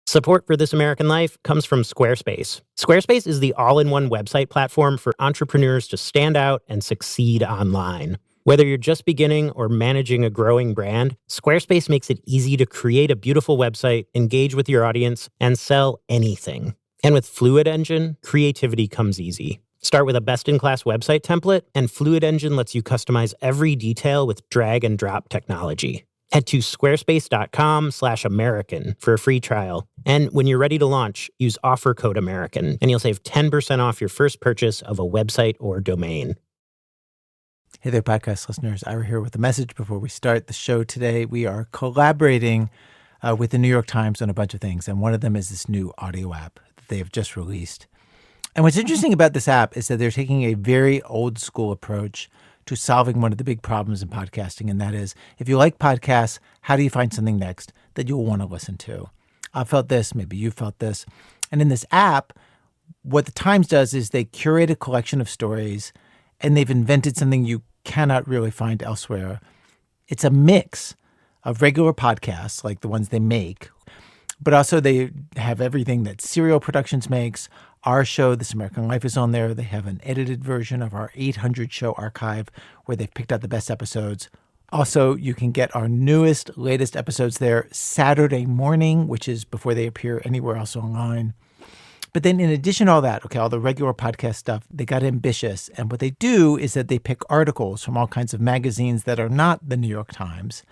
Support for This American Life comes from Squarespace. Squarespace is the all-in-one website platform for entrepreneurs to stand out and succeed online. Whether you're just beginning or managing a growing brand, Squarespace makes it easy to create a beautiful website, engage with your audience, and sell anything. And with Fluid Engine, creativity comes easy. Start with a best-in-class website template, and Fluid Engine lets you customize every detail with drag-and-drop technology. Head to squarespace.com/American for a free trial. And when you're ready to launch, use offer code American, and you'll save 10% off your first purchase of a website or domain. Hey there, podcast listeners. Ira here with a message before we start the show today. We are collaborating with the New York Times on a bunch of things, and one of them is this new audio app that they have just released. And what's interesting about this app is that they're taking a very old school approach to solving one of the big problems in podcasting, and that is, if you like podcasts, how do you find something next that you'll want to listen to? I felt this, maybe you felt this. And in this app, what the Times does is they curate a collection of stories, and they've invented something you cannot really find elsewhere. It's a mix of regular podcasts, like the ones they make, but also they have everything that Serial Productions makes. Our show, This American Life, is on there. They have an edited version of our 800-show archive where they've picked out the best episodes. Also, you can get our latest episodes there Saturday morning, which is before they appear anywhere else online. But then in addition to all that, all the regular podcast stuff, they got ambitious. And what they do is that they pick articles from all kinds of magazines that are not the New York Times.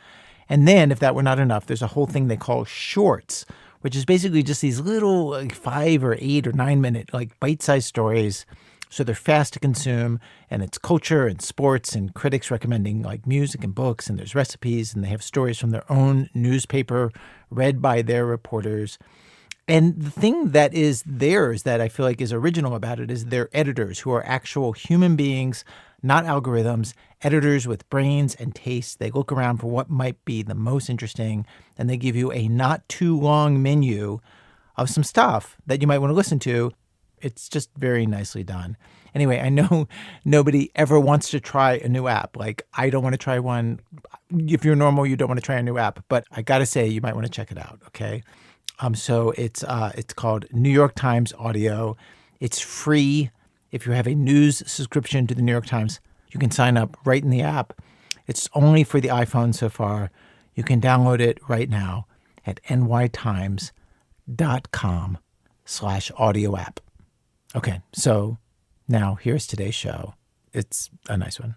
And then, if that were not enough, there's a whole thing they call shorts, which is basically just these little 5 or 8 or 9 minute bite-sized stories. So they're fast to consume, and it's culture and sports and critics recommending music and books, and there's recipes, and they have stories from their own newspaper read by their reporters. And the thing that is theirs that I feel like is original about it is their editors, who are actual human beings, not algorithms, editors with brains and tastes. They look around for what might be the most interesting, and they give you a not too long menu of some stuff that you might want to listen to. It's just very nicely done. Anyway, I know nobody ever wants to try a new app. I don't want to try one. If you're normal, you don't want to try a new app. But I got to say, you might want to check it out, okay? So it's called New York Times Audio. It's free. If you have a news subscription to the New York Times, you can sign up right in the app. It's only for the iPhone so far. You can download it right now at nytimes.com/audio app. Okay, so now here's today's show. It's a nice one.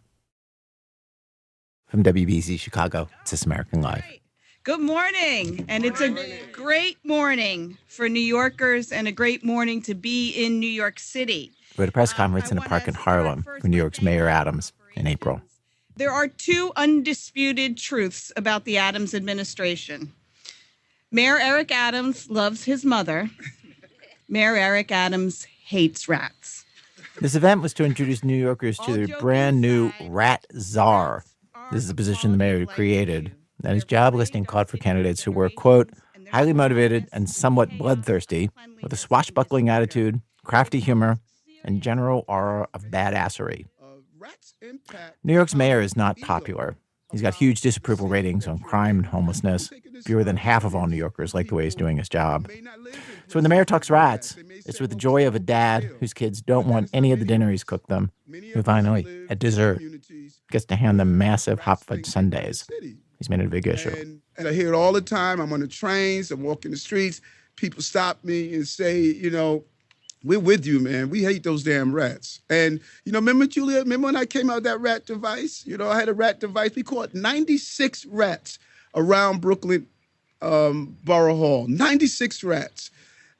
From WBZ Chicago, it's This American Life. Good morning, and it's a great morning for New Yorkers and a great morning to be in New York City. We're at a press conference in a park in Harlem for New York's Mayor Adams in April. There are two undisputed truths about the Adams administration. Mayor Eric Adams loves his mother. Mayor Eric Adams hates rats. This event was to introduce New Yorkers to their brand new rat czar. This is the position the mayor created. And his job listing called for candidates who were, quote, highly motivated and somewhat bloodthirsty, with a swashbuckling attitude, crafty humor, and general aura of badassery. New York's mayor is not popular. He's got huge disapproval ratings on crime and homelessness. Fewer than half of all New Yorkers like the way he's doing his job. So when the mayor talks rats, it's with the joy of a dad whose kids don't want any of the dinner he's cooked them, who finally, at dessert, gets to hand them massive hot fudge sundaes. He's made it a big issue. And I hear it all the time. I'm on the trains, I'm walking the streets. People stop me and say, we're with you, man. We hate those damn rats. And, remember, Julia, when I came out with that rat device? I had a rat device. We caught 96 rats around Brooklyn Borough Hall. 96 rats.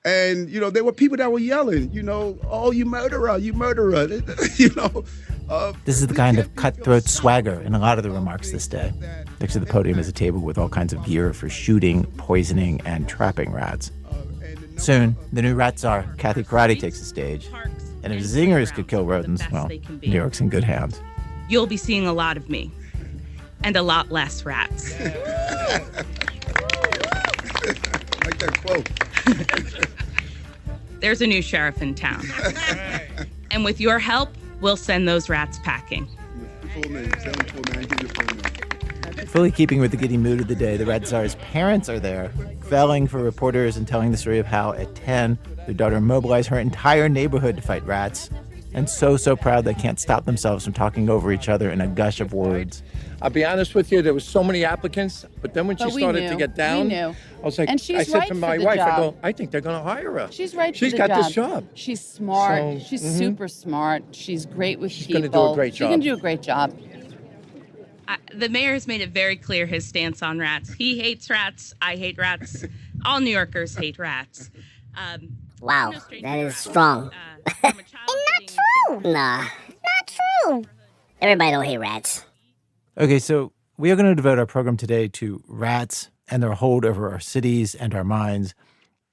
And, there were people that were yelling, oh, you murderer, you murderer. This is the kind of cutthroat swagger in a lot of the remarks this day. Next to the podium is a table with all kinds of gear for shooting, poisoning, and trapping rats. Soon, the new rat czar, Kathy Karate, takes the stage. And if zingers could kill rodents, well, New York's in good hands. You'll be seeing a lot of me, and a lot less rats. I like that quote. There's a new sheriff in town. And with your help, we'll send those rats packing. Full name. Tell him full name. Give your full name. Fully keeping with the giddy mood of the day, the rat czar's parents are there, felling for reporters and telling the story of how, at 10, their daughter mobilized her entire neighborhood to fight rats. And so proud they can't stop themselves from talking over each other in a gush of words. I'll be honest with you, there was so many applicants, but then when she started to get down, I was like, and she's I said right to for my the wife, job. I go, I think they're going to hire her. She's right for She's the got job. this job. She's smart. So, she's super smart. She's great with people. She's going to do a great job. She can do a great job. The mayor has made it very clear his stance on rats. He hates rats. I hate rats. All New Yorkers hate rats. Wow, that is strong. Not true. Nah, not true. Everybody don't hate rats. Okay, so we are going to devote our program today to rats and their hold over our cities and our minds.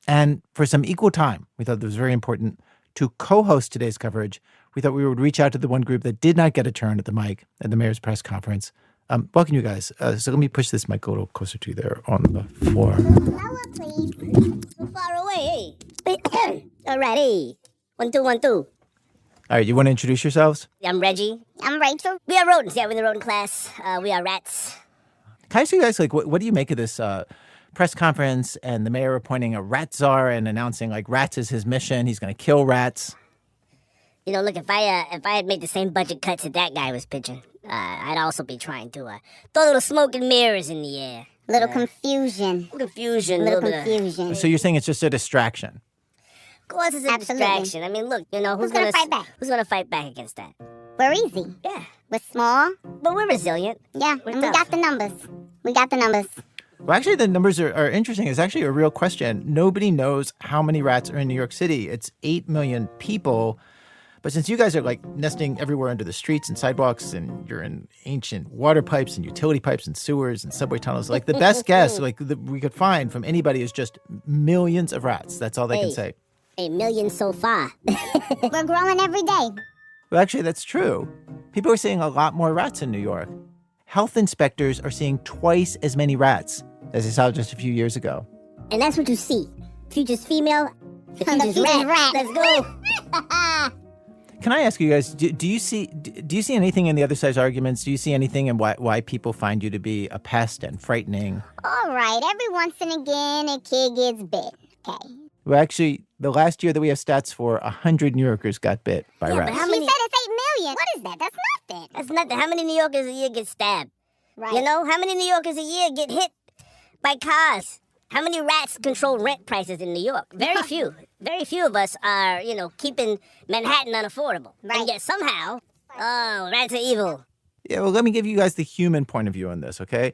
And for some equal time, we thought it was very important to co-host today's coverage. We thought we would reach out to the one group that did not get a turn at the mic at the mayor's press conference. Welcome, you guys. So let me push this mic a little closer to you there on the floor. Lower, please. So far away. Alrighty. 1, 2, 1, 2. All right, you want to introduce yourselves? I'm Reggie. I'm Rachel. We are rodents. Yeah, we're in the rodent class. We are rats. Can I ask you guys, like, what do you make of this press conference and the mayor appointing a rat czar and announcing, like, rats is his mission, he's going to kill rats? You know, look, if I had made the same budget cuts that that guy was pitching, I'd also be trying to throw little smoke and mirrors in the air. Little confusion. Little confusion. So you're saying it's just a distraction? Of course it's a distraction. I mean, look, you know, who's gonna fight back? Who's gonna fight back against that? We're easy. Yeah. We're small. But we're resilient. Yeah, We're and we tough. got the numbers. We got the numbers. Well, actually, the numbers are interesting. It's actually a real question. Nobody knows how many rats are in New York City. It's 8 million people. But since you guys are, like, nesting everywhere under the streets and sidewalks, and you're in ancient water pipes and utility pipes and sewers and subway tunnels, like, the best guess, like, we could find from anybody is just millions of rats. That's all they can say. 8 million so far. We're growing every day. Well, actually, that's true. People are seeing a lot more rats in New York. Health inspectors are seeing twice as many rats as they saw just a few years ago. And that's what you see. Future's female, the The future's future's rat. rat. Let's go. Can I ask you guys, do you see anything in the other side's arguments? Do you see anything in why people find you to be a pest and frightening? All right, every once and again, a kid gets bit. Okay. Well, actually, the last year that we have stats for, 100 New Yorkers got bit by Yeah, but rats. how She many? said it's 8 million. What is that? That's nothing. That's nothing. How many New Yorkers a year get stabbed? Right. You know, how many New Yorkers a year get hit by cars? How many rats control rent prices in New York? Very few. Very few of us are, you know, keeping Manhattan unaffordable. Right. And yet somehow, oh, rats are evil. Yeah, well, let me give you guys the human point of view on this, okay?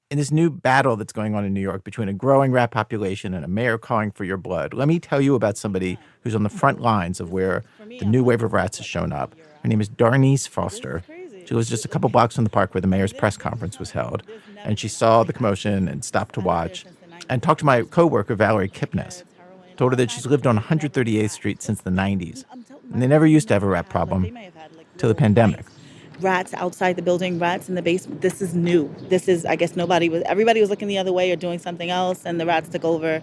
In this new battle that's going on in New York between a growing rat population and a mayor calling for your blood, let me tell you about somebody who's on the front lines of where the new wave of rats has shown up. Her name is Darneice Foster. She lives just a couple blocks from the park where the mayor's press conference was held. And she saw the commotion and stopped to watch and talked to my coworker, Valerie Kipnis. Told her that she's lived on 138th Street since the 90s. And they never used to have a rat problem till the pandemic. Rats outside the building, rats in the basement. This is new. This is, I guess everybody was looking the other way or doing something else, and the rats took over.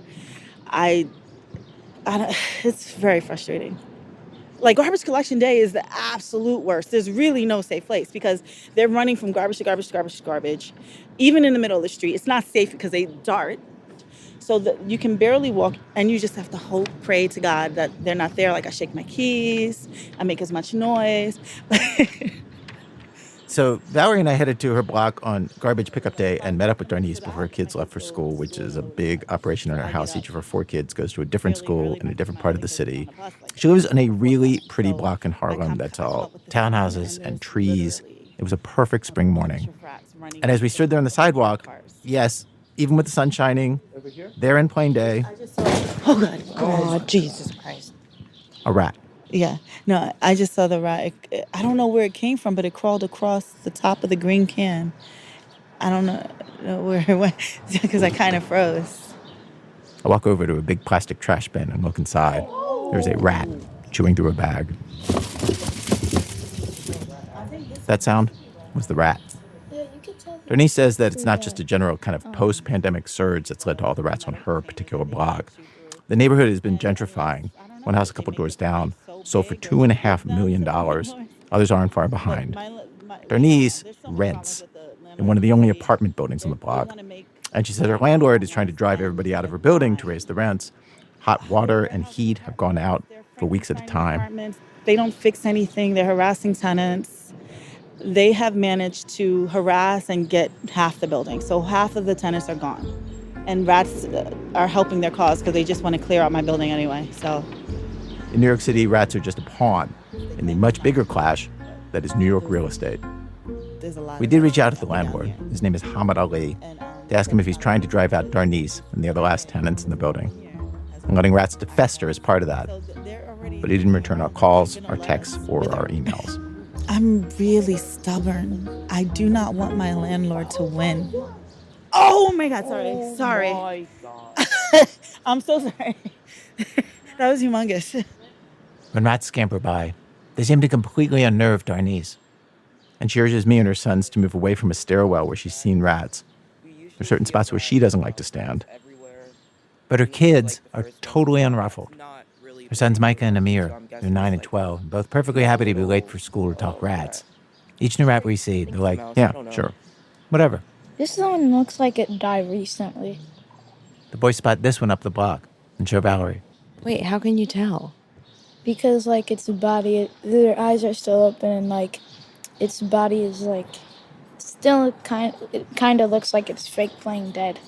I don't, it's very frustrating. Like, garbage collection day is the absolute worst. There's really no safe place because they're running from garbage to garbage to garbage to garbage. Even in the middle of the street, it's not safe because they dart. So that you can barely walk, and you just have to hope, pray to God that they're not there. Like, I shake my keys, I make as much noise. So Valerie and I headed to her block on garbage pickup day and met up with Darneice before her kids left for school, which is a big operation in our house. Each of her 4 kids goes to a different school in a different part of the city. She lives in a really pretty block in Harlem that's all townhouses and trees. It was a perfect spring morning. And as we stood there on the sidewalk, yes, even with the sun shining, there in plain day, Oh, God. Oh, Jesus Christ. a rat. Yeah. No, I just saw the rat. I don't know where it came from, but it crawled across the top of the green can. I don't know where it went because I kind of froze. I walk over to a big plastic trash bin and look inside. There's a rat chewing through a bag. That sound was the rat. Darneice says that it's not just a general kind of post-pandemic surge that's led to all the rats on her particular block. The neighborhood has been gentrifying. One house a couple doors down sold for $2.5 million. Others aren't far behind. Darneice rents in one of the only apartment buildings on the block. And she says her landlord is trying to drive everybody out of her building to raise the rents. Hot water and heat have gone out for weeks at a time. They don't fix anything. They're harassing tenants. They have managed to harass and get half the building. So half of the tenants are gone. And rats are helping their cause because they just want to clear out my building anyway. So in New York City, rats are just a pawn in the much bigger clash that is New York real estate. We did reach out to the landlord. His name is Hamid Ali, to ask him if he's trying to drive out Darneice and the other last tenants in the building, and letting rats to fester as part of that. But he didn't return our calls, our texts, or our emails. I'm really stubborn. I do not want my landlord to win. Oh my God, sorry. My God. I'm so sorry. That was humongous. When rats scamper by, they seem to completely unnerve Darneice. And she urges me and her sons to move away from a stairwell where she's seen rats. There are certain spots where she doesn't like to stand. But her kids are totally unruffled. Her sons Micah and Amir, they're 9 and 12, both perfectly happy to be late for school to talk rats. Each new rat we see, they're like, yeah, sure, whatever. This one looks like it died recently. The boys spot this one up the block and show Valerie. Wait, how can you tell? Because, like, its body, their eyes are still open and, its body is, still it kind of looks like it's fake playing dead.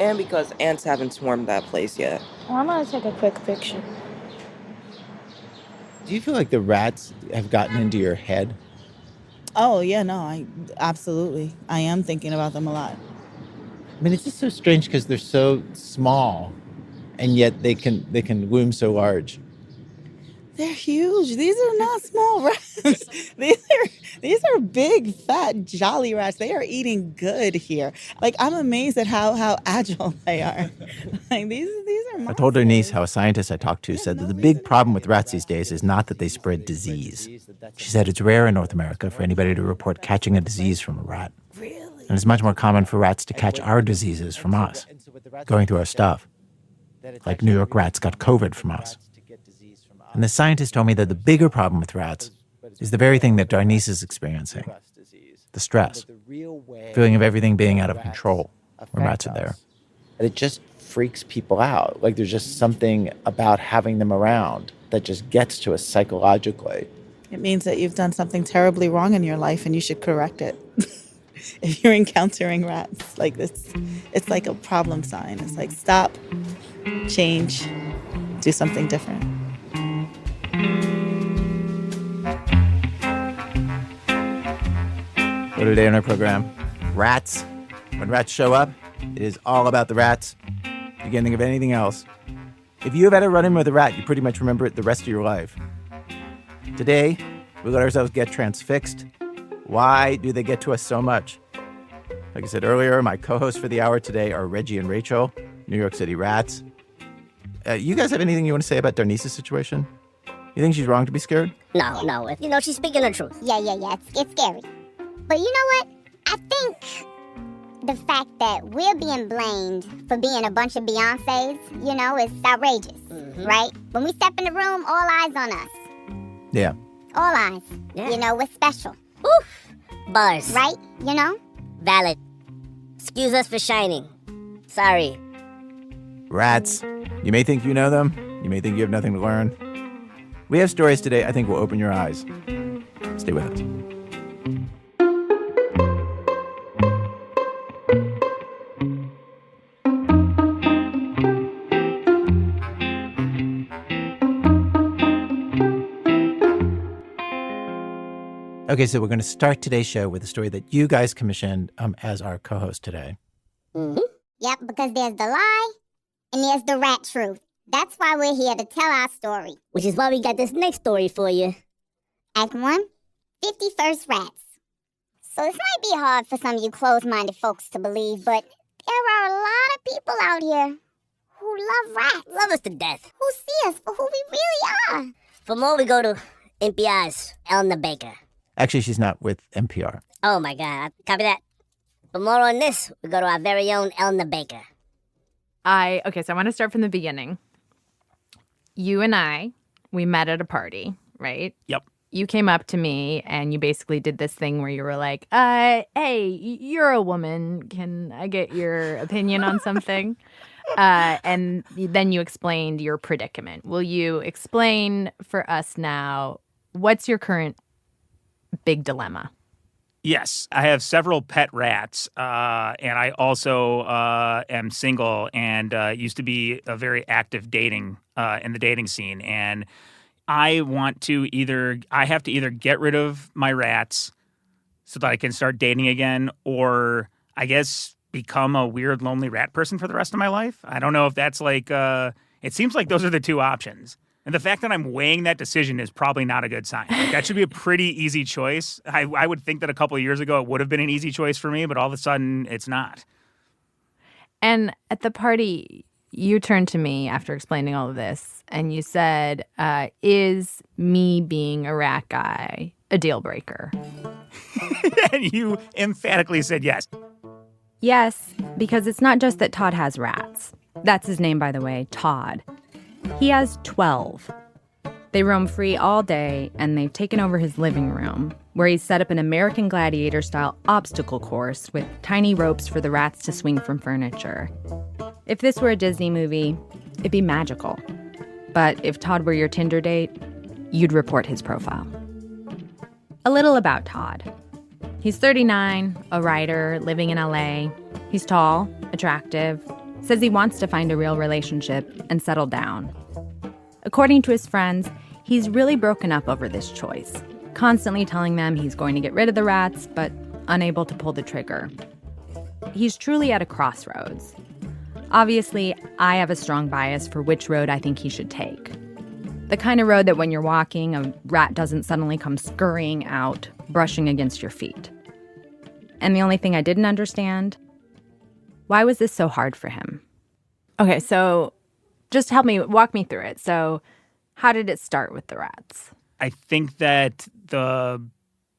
And because ants haven't swarmed that place yet. Well, I'm going to take a quick picture. Do you feel like the rats have gotten into your head? Oh, yeah, no, absolutely. I am thinking about them a lot. I mean, it's just so strange because they're so small, and yet they can loom so large. They're huge. These are not small rats. These are big, fat, jolly rats. They are eating good here. I'm amazed at how agile they are. These are monsters. I told Darneice how a scientist I talked to said that the big problem with rats these days is not that they spread disease. She said it's rare in North America for anybody to report catching a disease from a rat. Really? And it's much more common for rats to catch our diseases from us, going through our stuff. Like New York rats got COVID from us. And the scientist told me that the bigger problem with rats is the very thing that Darneice is experiencing, the stress, feeling of everything being out of control when rats are there. It just freaks people out. There's just something about having them around that just gets to us psychologically. It means that you've done something terribly wrong in your life and you should correct it. If you're encountering rats like this, it's like a problem sign. It's like, stop, change, do something different. So today on our program, rats. When rats show up, it is all about the rats. You can't think of anything else. If you have had a run-in with a rat, you pretty much remember it the rest of your life. Today, we let ourselves get transfixed. Why do they get to us so much? Like I said earlier, my co-hosts for the hour today are Reggie and Rachel, New York City rats. You guys have anything you want to say about Darneice's situation? You think she's wrong to be scared? No. She's speaking the truth. Yeah. It's scary. But you know what? I think the fact that we're being blamed for being a bunch of Beyoncés, is outrageous, right? When we step in the room, all eyes on us. Yeah. All eyes. Yeah. We're special. Oof. Bars. Right? Valid. Excuse us for shining. Sorry. Rats. You may think you know them. You may think you have nothing to learn. We have stories today I think will open your eyes. Stay with us. Okay, so we're going to start today's show with a story that you guys commissioned as our co-host today. Mm-hmm. Yep, because there's the lie and there's the rat truth. That's why we're here to tell our story. Which is why we got this next story for you. Act 1, 51st Rats. So this might be hard for some of you closed-minded folks to believe, but there are a lot of people out here who love rats. Love us to death. Who see us for who we really are. For more, we go to NPR's Elna Baker. Actually, she's not with NPR. Oh, my God. Copy that. For more on this, we go to our very own Elna Baker. Okay, so I want to start from the beginning. You and I, we met at a party, right? Yep. you came up to me and you basically did this thing where you were like, hey, you're a woman. Can I get your opinion on something? And then you explained your predicament. Will you explain for us now, what's your current big dilemma? Yes, I have several pet rats, and I also am single and used to be a very active dating in the dating scene. And I have to either get rid of my rats so that I can start dating again, or I guess become a weird, lonely rat person for the rest of my life. I don't know if that's it seems like those are the two options. And the fact that I'm weighing that decision is probably not a good sign. That should be a pretty easy choice. I would think that a couple of years ago it would have been an easy choice for me, but all of a sudden it's not. And at the party, you turned to me after explaining all of this and you said, is me being a rat guy a deal breaker? And you emphatically said yes. Yes, because it's not just that Todd has rats. That's his name, by the way, Todd. He has 12. They roam free all day, and they've taken over his living room, where he's set up an American Gladiator-style obstacle course with tiny ropes for the rats to swing from furniture. If this were a Disney movie, it'd be magical. But if Todd were your Tinder date, you'd report his profile. A little about Todd. He's 39, a writer, living in LA. He's tall, attractive, says he wants to find a real relationship and settle down. According to his friends, he's really broken up over this choice, constantly telling them he's going to get rid of the rats, but unable to pull the trigger. He's truly at a crossroads. Obviously, I have a strong bias for which road I think he should take. The kind of road that when you're walking, a rat doesn't suddenly come scurrying out, brushing against your feet. And the only thing I didn't understand, why was this so hard for him? Okay, so just walk me through it. So how did it start with the rats? I think that the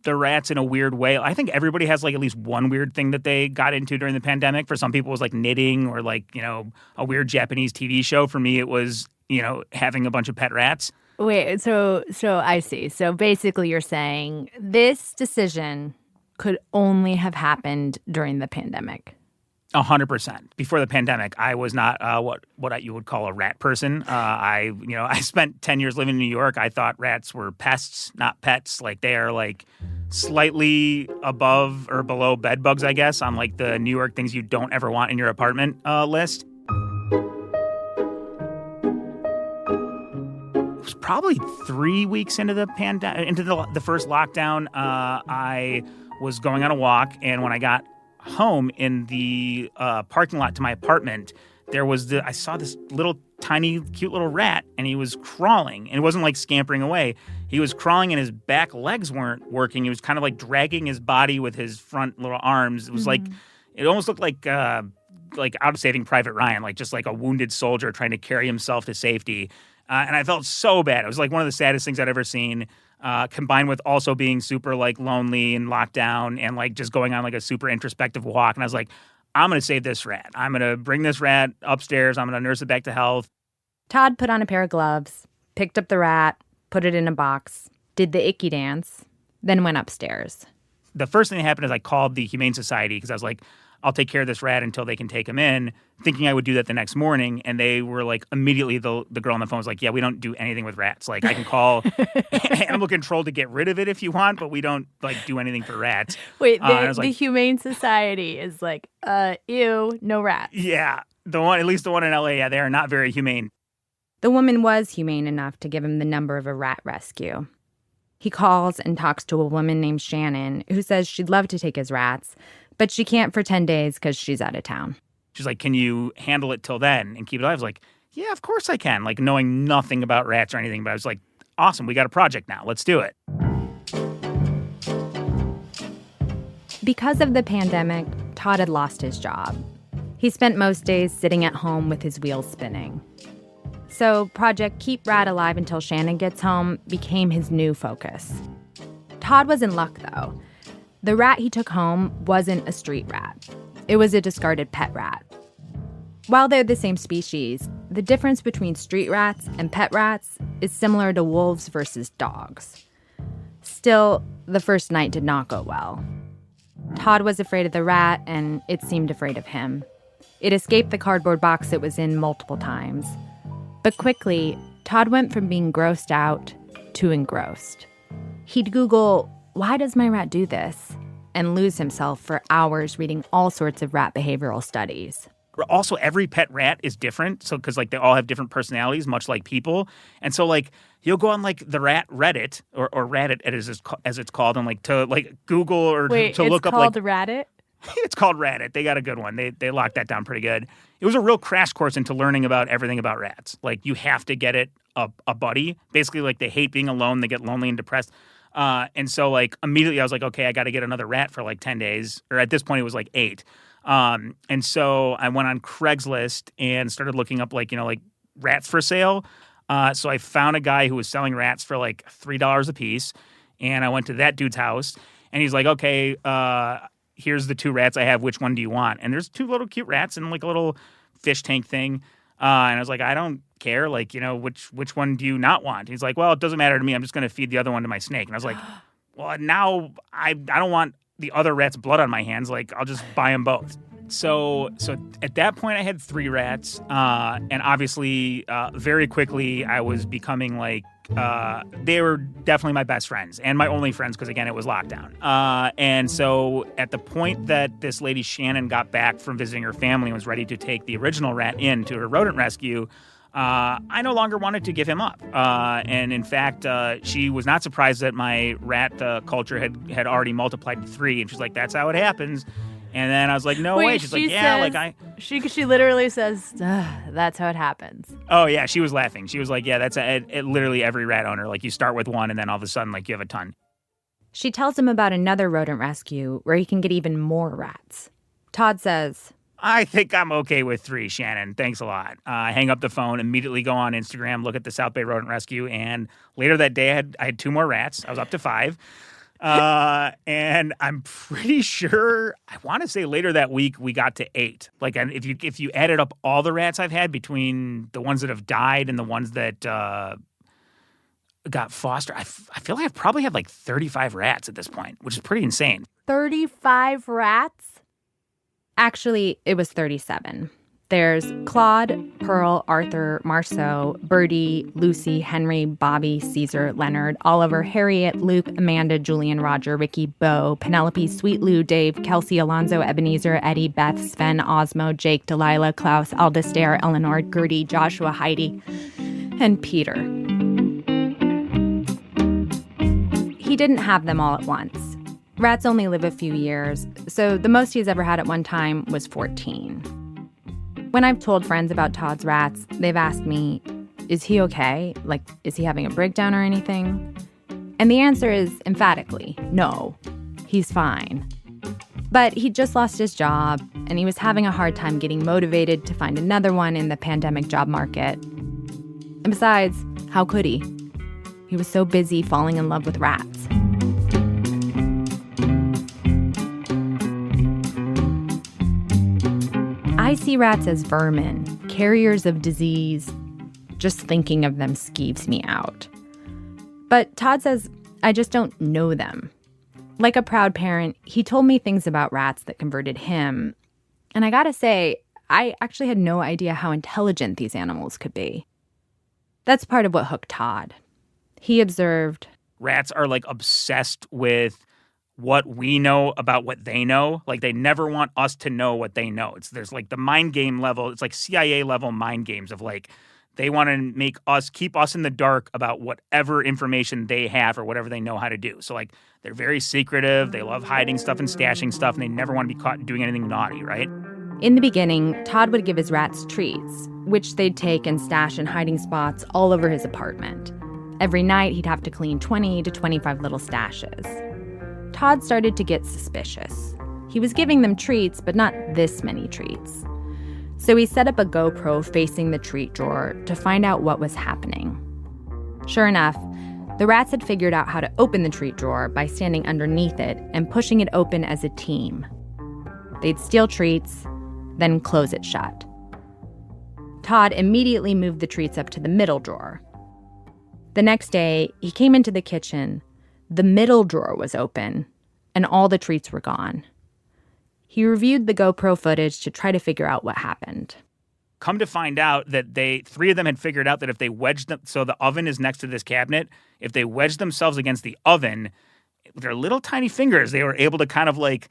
rats in a weird way, I think everybody has like at least one weird thing that they got into during the pandemic. For some people it was like knitting or like, a weird Japanese TV show. For me it was, having a bunch of pet rats. Wait, so I see. So basically you're saying this decision could only have happened during the pandemic. 100%. Before the pandemic, I was not what you would call a rat person. I spent 10 years living in New York. I thought rats were pests, not pets. Like they are like slightly above or below bed bugs, I guess, on like the New York things you don't ever want in your apartment list. It was probably 3 weeks into the the first lockdown. I was going on a walk, and when I got home in the parking lot to my apartment, I saw this little tiny cute little rat, and he was crawling, and it wasn't like scampering away. He was crawling and his back legs weren't working. He was kind of like dragging his body with his front little arms. It was like, it almost looked like out of Saving Private Ryan, like just like a wounded soldier trying to carry himself to safety. And I felt so bad. It was like one of the saddest things I'd ever seen. Combined with also being super like lonely and locked down and like just going on like a super introspective walk. And I was like, I'm going to save this rat. I'm going to bring this rat upstairs. I'm going to nurse it back to health. Todd put on a pair of gloves, picked up the rat, put it in a box, did the icky dance, then went upstairs. The first thing that happened is I called the Humane Society because I was like, I'll take care of this rat until they can take him in, thinking I would do that the next morning. And they were like, immediately the girl on the phone was like, yeah, we don't do anything with rats. Like I can call animal control to get rid of it if you want, but we don't like do anything for rats. Wait, the Humane Society is like, ew, no rats. Yeah, at least the one in LA, yeah, they are not very humane. The woman was humane enough to give him the number of a rat rescue. He calls and talks to a woman named Shannon who says she'd love to take his rats, but she can't for 10 days because she's out of town. She's like, can you handle it till then and keep it alive? I was like, yeah, of course I can. Like knowing nothing about rats or anything, but I was like, awesome, we got a project now. Let's do it. Because of the pandemic, Todd had lost his job. He spent most days sitting at home with his wheels spinning. So Project Keep Rat Alive Until Shannon Gets Home became his new focus. Todd was in luck, though. The rat he took home wasn't a street rat. It was a discarded pet rat. While they're the same species, the difference between street rats and pet rats is similar to wolves versus dogs. Still, the first night did not go well. Todd was afraid of the rat, and it seemed afraid of him. It escaped the cardboard box it was in multiple times. But quickly, Todd went from being grossed out to engrossed. He'd Google, "Why does my rat do this?" and lose himself for hours reading all sorts of rat behavioral studies. Also, every pet rat is different, so because they all have different personalities, much like people. And so you'll go on the rat Reddit or Reddit as it's called, and to Google or to look up Wait, it's called Reddit? It's called Reddit. They got a good one. They locked that down pretty good. It was a real crash course into learning about everything about rats. You have to get it a buddy. Basically, they hate being alone. They get lonely and depressed. And so immediately I was like, okay, I got to get another rat for 10 days. Or at this point it was 8. And so I went on Craigslist and started looking up rats for sale. So I found a guy who was selling rats for $3 a piece. And I went to that dude's house and he's like, okay, here's the 2 rats I have. Which one do you want? And there's 2 little cute rats and a little fish tank thing. And I was like, I don't care. Which one do you not want? He's like, well, it doesn't matter to me. I'm just going to feed the other one to my snake. And I was like, well, now I don't want the other rat's blood on my hands. I'll just buy them both. So at that point, I had 3 rats. And obviously, very quickly, I was becoming they were definitely my best friends and my only friends because, again, it was lockdown. And so at the point that this lady Shannon got back from visiting her family and was ready to take the original rat in to her rodent rescue, I no longer wanted to give him up. And in fact, she was not surprised that my rat culture had already multiplied to 3. And she's like, that's how it happens. And then I was like, no way. She's like, yeah, She literally says, that's how it happens. Oh, yeah. She was laughing. She was like, yeah, that's literally every rat owner. You start with 1 and then all of a sudden, you have a ton. She tells him about another rodent rescue where he can get even more rats. Todd says, I think I'm okay with 3, Shannon. Thanks a lot. I hang up the phone, immediately go on Instagram, look at the South Bay Rodent Rescue, and later that day I had 2 more rats. I was up to 5. And I'm pretty sure, I want to say later that week we got to 8. And if you added up all the rats I've had between the ones that have died and the ones that got foster, I feel like I've probably had 35 rats at this point, which is pretty insane. 35 rats? Actually, it was 37. There's Claude, Pearl, Arthur, Marceau, Birdie, Lucy, Henry, Bobby, Caesar, Leonard, Oliver, Harriet, Luke, Amanda, Julian, Roger, Ricky, Bo, Penelope, Sweet Lou, Dave, Kelsey, Alonzo, Ebenezer, Eddie, Beth, Sven, Osmo, Jake, Delilah, Klaus, Aldastair, Eleanor, Gertie, Joshua, Heidi, and Peter. He didn't have them all at once. Rats only live a few years, so the most he's ever had at one time was 14. When I've told friends about Todd's rats, they've asked me, is he okay? Is he having a breakdown or anything? And the answer is emphatically, no, he's fine. But he just lost his job, and he was having a hard time getting motivated to find another one in the pandemic job market. And besides, how could he? He was so busy falling in love with rats. I see rats as vermin, carriers of disease. Just thinking of them skeeves me out. But Todd says, I just don't know them. Like a proud parent, he told me things about rats that converted him. And I gotta say, I actually had no idea how intelligent these animals could be. That's part of what hooked Todd. He observed, rats are obsessed with what we know about what they know. They never want us to know what they know. There's the mind game level. It's CIA level mind games of they want to keep us in the dark about whatever information they have or whatever they know how to do. So they're very secretive. They love hiding stuff and stashing stuff, and they never want to be caught doing anything naughty, right? In the beginning, Todd would give his rats treats, which they'd take and stash in hiding spots all over his apartment. Every night, he'd have to clean 20 to 25 little stashes. Todd started to get suspicious. He was giving them treats, but not this many treats. So he set up a GoPro facing the treat drawer to find out what was happening. Sure enough, the rats had figured out how to open the treat drawer by standing underneath it and pushing it open as a team. They'd steal treats, then close it shut. Todd immediately moved the treats up to the middle drawer. The next day, he came into the kitchen, The middle drawer was open, and all the treats were gone. He reviewed the GoPro footage to try to figure out what happened. Come to find out that three of them had figured out that if they wedged them, so the oven is next to this cabinet, if they wedged themselves against the oven, with their little tiny fingers, they were able to kind of like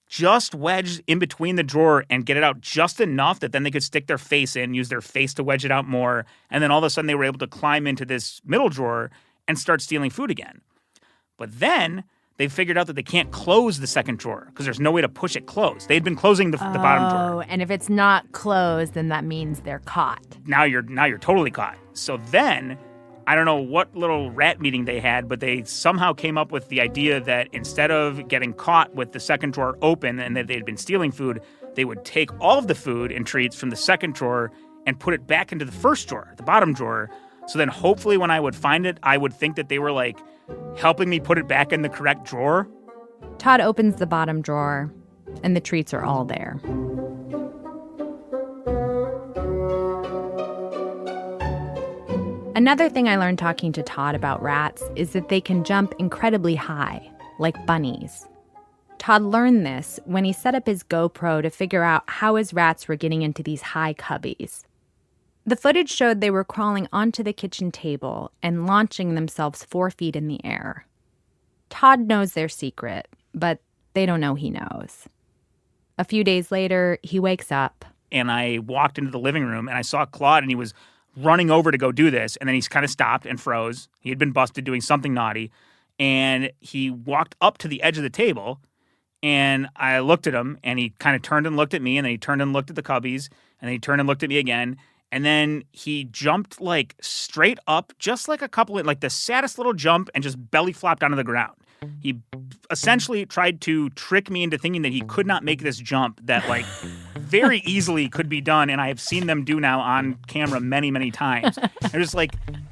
just wedge in between the drawer and get it out just enough that then they could stick their face in, use their face to wedge it out more. And then all of a sudden they were able to climb into this middle drawer and start stealing food again. But then they figured out that they can't close the second drawer because there's no way to push it closed. They'd been closing the bottom drawer. Oh, and if it's not closed, then that means they're caught. Now you're totally caught. So then, I don't know what little rat meeting they had, but they somehow came up with the idea that instead of getting caught with the second drawer open and that they'd been stealing food, they would take all of the food and treats from the second drawer and put it back into the first drawer, the bottom drawer. So then hopefully when I would find it, I would think that they were like helping me put it back in the correct drawer. Todd opens the bottom drawer, and the treats are all there. Another thing I learned talking to Todd about rats is that they can jump incredibly high, like bunnies. Todd learned this when he set up his GoPro to figure out how his rats were getting into these high cubbies. The footage showed they were crawling onto the kitchen table and launching themselves 4 feet in the air. Todd knows their secret, but they don't know he knows. A few days later, he wakes up. And I walked into the living room and I saw Claude and he was running over to go do this. And then he's kind of stopped and froze. He had been busted doing something naughty. And he walked up to the edge of the table and I looked at him and he kind of turned and looked at me and then he turned and looked at the cubbies and then he turned and looked at me again. And then he jumped like straight up, just like like the saddest little jump and just belly flopped onto the ground. He essentially tried to trick me into thinking that he could not make this jump that like very easily could be done. And I have seen them do now on camera many, many times. I'm just like,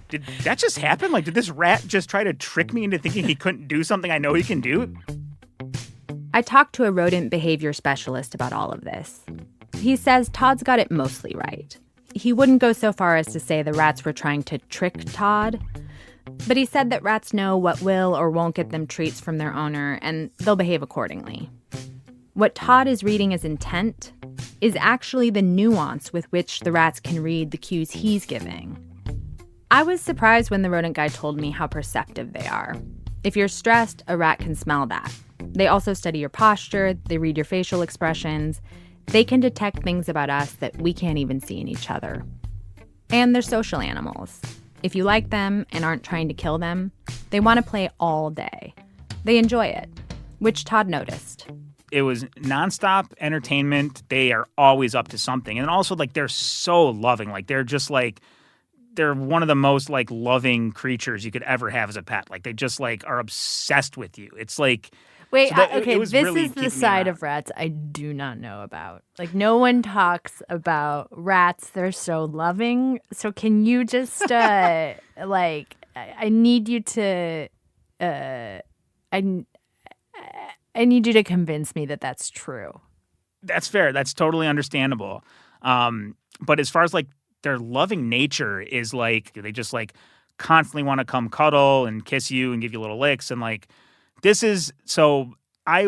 did that just happen? Like, did this rat just try to trick me into thinking he couldn't do something I know he can do? I talked to a rodent behavior specialist about all of this. He says Todd's got it mostly right. He wouldn't go so far as to say the rats were trying to trick Todd, but he said that rats know what will or won't get them treats from their owner, and they'll behave accordingly. What Todd is reading as intent is actually the nuance with which the rats can read the cues he's giving. I was surprised when the rodent guy told me how perceptive they are. If you're stressed, a rat can smell that. They also study your posture, they read your facial expressions. They can detect things about us that we can't even see in each other. And they're social animals. If you like them and aren't trying to kill them, they want to play all day. They enjoy it, which Todd noticed. It was nonstop entertainment. They are always up to something. And also, like, they're so loving. Like, they're just, like, they're one of the most, like, loving creatures you could ever have as a pet. Like, they just, like, are obsessed with you. It's like... Wait, so okay, this really is the side of rats I do not know about. Like, no one talks about rats. They're so loving. So can you just, I need you to, I need you to convince me that that's true. That's fair. That's totally understandable. But as far as, like, their loving nature is, like, they just, like, constantly want to come cuddle and kiss you and give you little licks and, like, this is, so I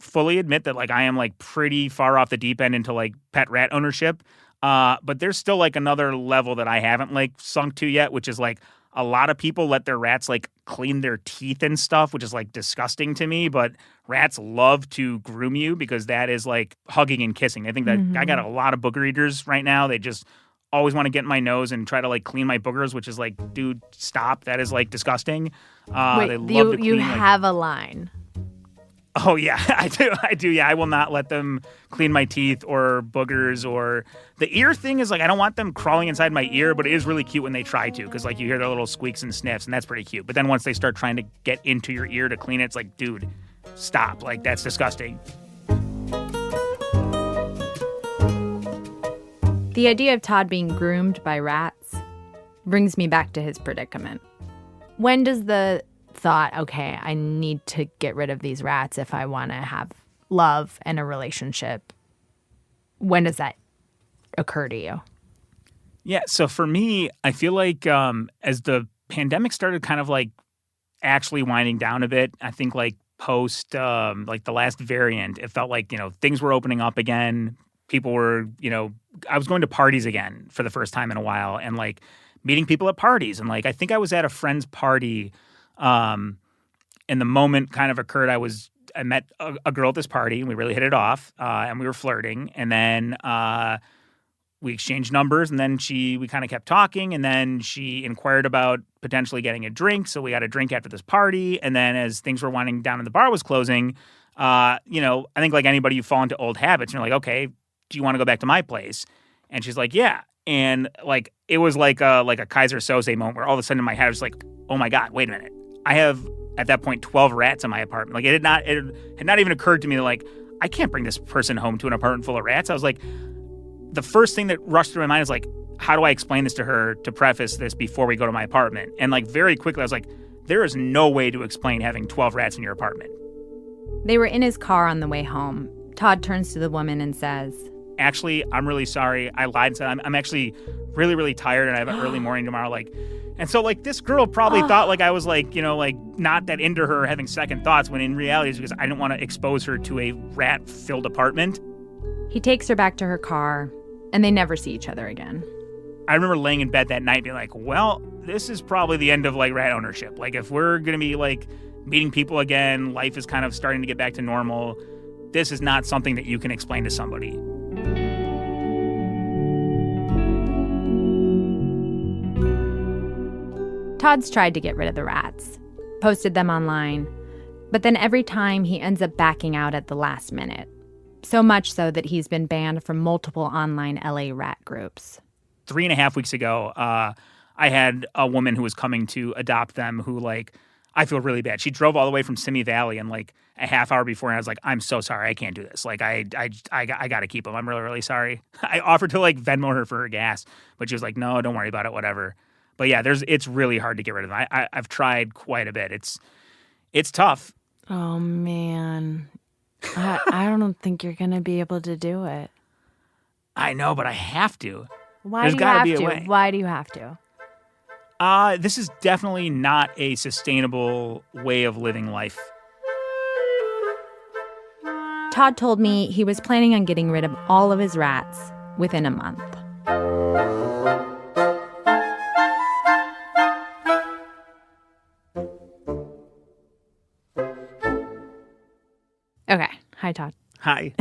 fully admit that, like, I am, like, pretty far off the deep end into, like, pet rat ownership. But there's still, like, another level that I haven't, like, sunk to yet, which is, like, a lot of people let their rats, like, clean their teeth and stuff, which is, like, disgusting to me. But rats love to groom you because that is, like, hugging and kissing. I think that I got a lot of booger eaters right now. They just always want to get in my nose and try to, like, clean my boogers, which is like, dude, stop. That is, like, disgusting. Wait, they love to clean, you like, have a line. Oh, yeah, I do. Yeah, I will not let them clean my teeth or boogers or the ear thing is like, I don't want them crawling inside my ear, but it is really cute when they try to because, like, you hear their little squeaks and sniffs, and that's pretty cute. But then once they start trying to get into your ear to clean it, it's like, dude, stop. Like, that's disgusting. The idea of Todd being groomed by rats brings me back to his predicament. When does the thought, okay, I need to get rid of these rats if I want to have love and a relationship, when does that occur to you? Yeah, so for me, I feel like as the pandemic started kind of, like, actually winding down a bit. I think like post like the last variant, it felt like, things were opening up again. People were, I was going to parties again for the first time in a while and like meeting people at parties. And like, I think I was at a friend's party and the moment kind of occurred. I met a girl at this party and we really hit it off and we were flirting. And then we exchanged numbers and then we kind of kept talking. And then she inquired about potentially getting a drink. So we got a drink after this party. And then as things were winding down and the bar was closing, I think like anybody, you fall into old habits. And you're like, okay, do you want to go back to my place? And she's like, yeah. And like, it was like a Kaiser Soze moment where all of a sudden in my head I was like, oh my God, wait a minute. I have at that point 12 rats in my apartment. Like it had not even occurred to me that like, I can't bring this person home to an apartment full of rats. I was like, the first thing that rushed through my mind is like, how do I explain this to her to preface this before we go to my apartment? And like very quickly I was like, there is no way to explain having 12 rats in your apartment. They were in his car on the way home. Todd turns to the woman and says, actually, I'm really sorry. I lied and said I'm actually really, really tired and I have an early morning tomorrow. Like, and so like this girl probably thought like I was like, like not that into her, having second thoughts, when in reality it's because I didn't want to expose her to a rat-filled apartment. He takes her back to her car and they never see each other again. I remember laying in bed that night being like, well, this is probably the end of like rat ownership. Like if we're going to be like meeting people again, life is kind of starting to get back to normal. This is not something that you can explain to somebody. Todd's tried to get rid of the rats, posted them online, but then every time he ends up backing out at the last minute. So much so that he's been banned from multiple online LA rat groups. 3.5 weeks ago, I had a woman who was coming to adopt them who, like, I feel really bad. She drove all the way from Simi Valley and, like, a half hour before, and I was like, I'm so sorry. I can't do this. Like, I got to keep them. I'm really, really sorry. I offered to, like, Venmo her for her gas, but she was like, no, don't worry about it, whatever. But, yeah, it's really hard to get rid of them. I've tried quite a bit. It's tough. Oh, man. I don't think you're going to be able to do it. I know, but I have to. Why do you have to? Why do you have to? This is definitely not a sustainable way of living life. Todd told me he was planning on getting rid of all of his rats within a month. Okay. Hi, Todd. Hi.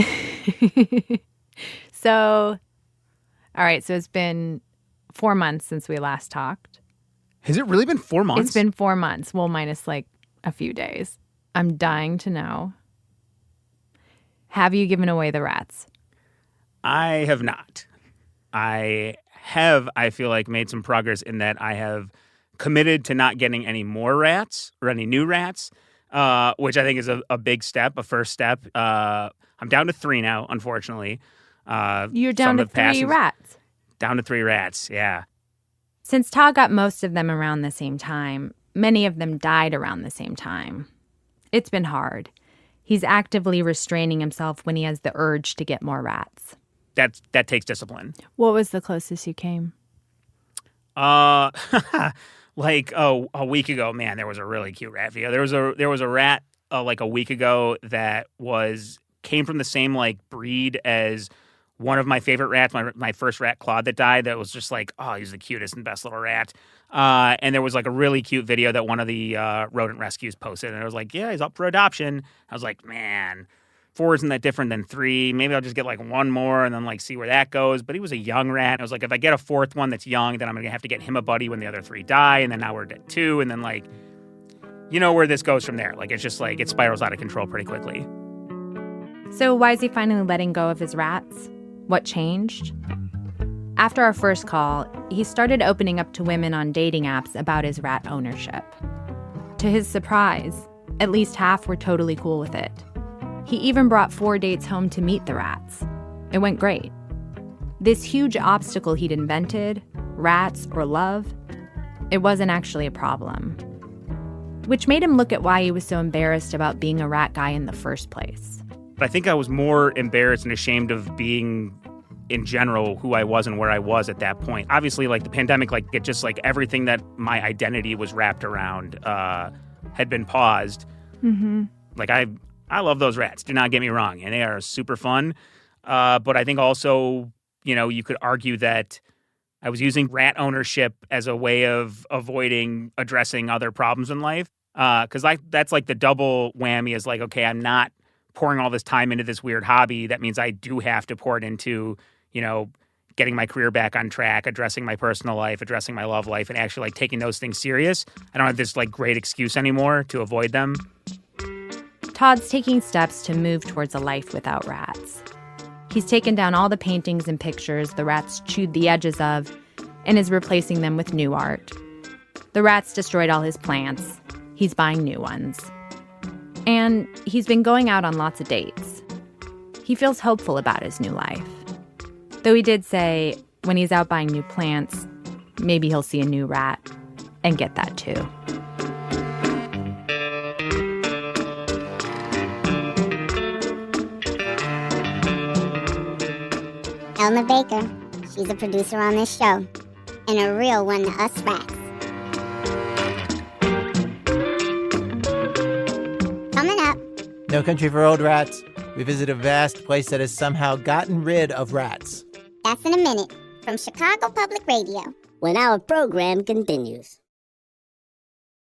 So, all right. So it's been 4 months since we last talked. Has it really been 4 months? It's been 4 months. Well, minus like a few days. I'm dying to know. Have you given away the rats? I have not. I feel like, made some progress in that I have committed to not getting any more rats or any new rats, which I think is a big step, a first step. I'm down to 3 now, unfortunately. You're down to 3 rats? Down to 3 rats, yeah. Since Todd got most of them around the same time, many of them died around the same time. It's been hard. He's actively restraining himself when he has the urge to get more rats. That takes discipline. What was the closest you came? Like a week ago, man, there was a really cute rat video. There was a rat like a week ago that came from the same like breed as one of my favorite rats, my first rat, Claude, that died. That was just like, oh, he's the cutest and best little rat. And there was like a really cute video that one of the rodent rescues posted, and it was like, yeah, he's up for adoption. I was like, man, 4 isn't that different than 3. Maybe I'll just get like 1 more and then like see where that goes. But he was a young rat. I was like, if I get a 4th one that's young, then I'm gonna have to get him a buddy when the other 3 die, and then now we're at 2, and then like, you know where this goes from there. Like, it's just like it spirals out of control pretty quickly. So why is he finally letting go of his rats? What changed? After our first call, he started opening up to women on dating apps about his rat ownership. To his surprise, at least half were totally cool with it. He even brought 4 dates home to meet the rats. It went great. This huge obstacle he'd invented, rats or love, it wasn't actually a problem. Which made him look at why he was so embarrassed about being a rat guy in the first place. But I think I was more embarrassed and ashamed of being, in general, who I was and where I was at that point. Obviously, like, the pandemic, like, it just, like, everything that my identity was wrapped around had been paused. Mm-hmm. Like, I love those rats, do not get me wrong, and they are super fun. But I think also, you could argue that I was using rat ownership as a way of avoiding addressing other problems in life. Because that's like the double whammy is like, okay, I'm not pouring all this time into this weird hobby. That means I do have to pour it into, getting my career back on track, addressing my personal life, addressing my love life, and actually like taking those things serious. I don't have this like great excuse anymore to avoid them. Todd's taking steps to move towards a life without rats. He's taken down all the paintings and pictures the rats chewed the edges of and is replacing them with new art. The rats destroyed all his plants. He's buying new ones. And he's been going out on lots of dates. He feels hopeful about his new life. Though he did say when he's out buying new plants, maybe he'll see a new rat and get that too. Elna Baker, she's a producer on this show, and a real one to us rats. Coming up. No Country for Old Rats. We visit a vast place that has somehow gotten rid of rats. That's in a minute, from Chicago Public Radio. When our program continues.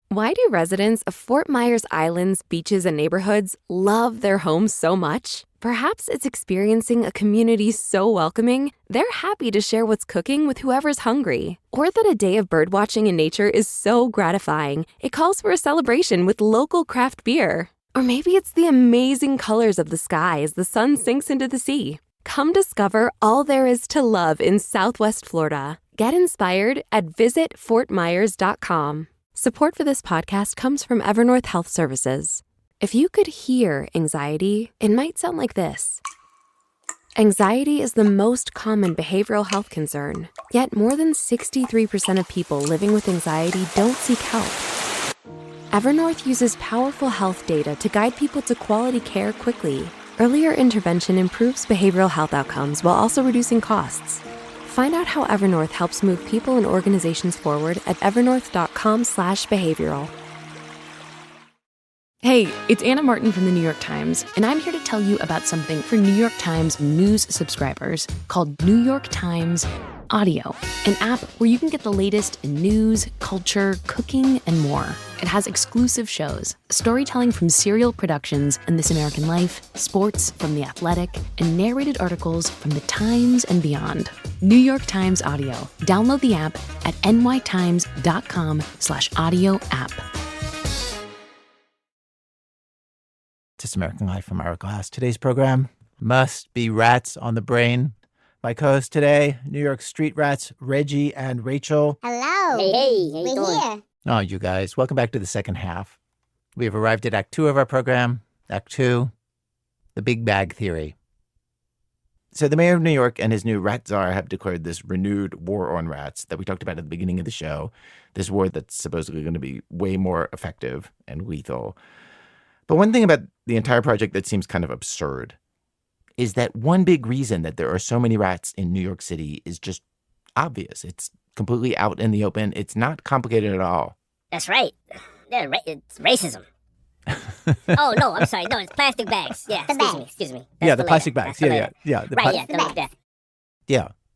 Why do residents of Fort Myers Island's beaches and neighborhoods love their homes so much? Perhaps it's experiencing a community so welcoming, they're happy to share what's cooking with whoever's hungry. Or that a day of birdwatching in nature is so gratifying, it calls for a celebration with local craft beer. Or maybe it's the amazing colors of the sky as the sun sinks into the sea. Come discover all there is to love in Southwest Florida. Get inspired at visitfortmyers.com. Support for this podcast comes from Evernorth Health Services. If you could hear anxiety, it might sound like this. Anxiety is the most common behavioral health concern, yet more than 63% of people living with anxiety don't seek help. Evernorth uses powerful health data to guide people to quality care quickly. Earlier intervention improves behavioral health outcomes while also reducing costs. Find out how Evernorth helps move people and organizations forward at evernorth.com/behavioral. Hey, it's Anna Martin from the New York Times, and I'm here to tell you about something for New York Times news subscribers called New York Times Audio, an app where you can get the latest in news, culture, cooking, and more. It has exclusive shows, storytelling from Serial Productions and This American Life, sports from The Athletic, and narrated articles from The Times and beyond. New York Times Audio. Download the app at nytimes.com/audio app. This American Life from Ira Glass. Today's program must be Rats on the Brain. My co-hosts today, New York street rats, Reggie and Rachel. Hello. Hey, We're here. Oh, you guys, welcome back to the second half. We have arrived at Act 2 of our program. Act 2, the Big Bag Theory. So the mayor of New York and his new rat czar have declared this renewed war on rats that we talked about at the beginning of the show, this war that's supposedly going to be way more effective and lethal. But one thing about the entire project that seems kind of absurd is that one big reason that there are so many rats in New York City is just obvious. It's completely out in the open. It's not complicated at all. That's right. Yeah, it's racism. Oh, no, I'm sorry. No, it's plastic bags. Yeah, excuse me. That's the plastic bags. Yeah. Yeah,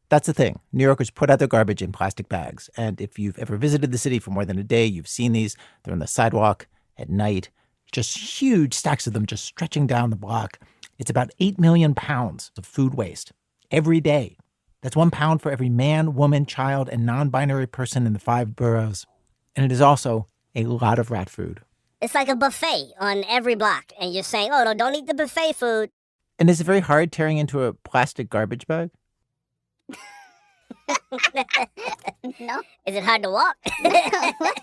that's the thing. New Yorkers put out their garbage in plastic bags. And if you've ever visited the city for more than a day, you've seen these. They're on the sidewalk at night. Just huge stacks of them just stretching down the block. It's about 8 million pounds of food waste every day. That's 1 pound for every man, woman, child, and non-binary person in the 5 boroughs. And it is also a lot of rat food. It's like a buffet on every block. And you're saying, oh, no, don't eat the buffet food. And is it very hard tearing into a plastic garbage bag? No. Is it hard to walk?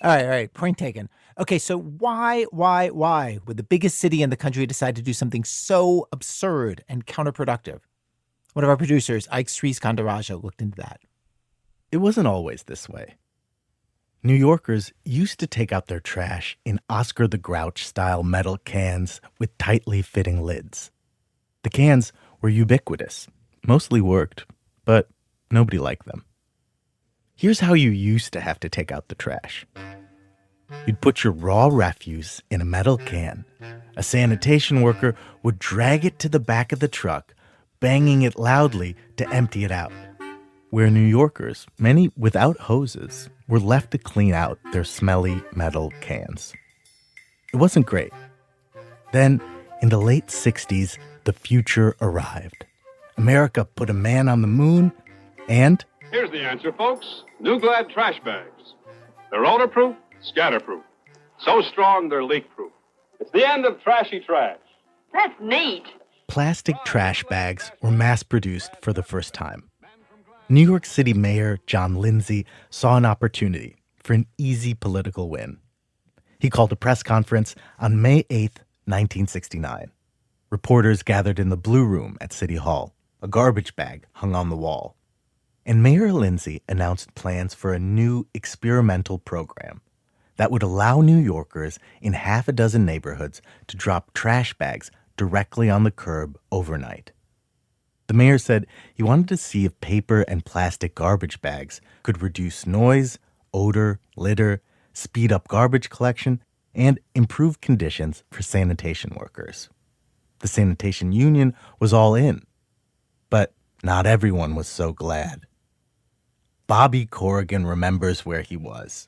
All right. Point taken. Okay, so why would the biggest city in the country decide to do something so absurd and counterproductive? One of our producers, Ike Sriskandarajah, looked into that. It wasn't always this way. New Yorkers used to take out their trash in Oscar the Grouch-style metal cans with tightly fitting lids. The cans were ubiquitous, mostly worked, but nobody liked them. Here's how you used to have to take out the trash. You'd put your raw refuse in a metal can. A sanitation worker would drag it to the back of the truck, banging it loudly to empty it out. Where New Yorkers, many without hoses, were left to clean out their smelly metal cans. It wasn't great. Then, in the late 60s, the future arrived. America put a man on the moon, and... Here's the answer, folks. New Glad trash bags. They're odor-proof, scatter-proof. So strong, they're leak-proof. It's the end of trashy trash. That's neat. Plastic trash bags were mass-produced for the first time. New York City Mayor John Lindsay saw an opportunity for an easy political win. He called a press conference on May 8th, 1969. Reporters gathered in the Blue Room at City Hall. A garbage bag hung on the wall. And Mayor Lindsay announced plans for a new experimental program that would allow New Yorkers in half a dozen neighborhoods to drop trash bags directly on the curb overnight. The mayor said he wanted to see if paper and plastic garbage bags could reduce noise, odor, litter, speed up garbage collection, and improve conditions for sanitation workers. The sanitation union was all in, but not everyone was so glad. Bobby Corrigan remembers where he was.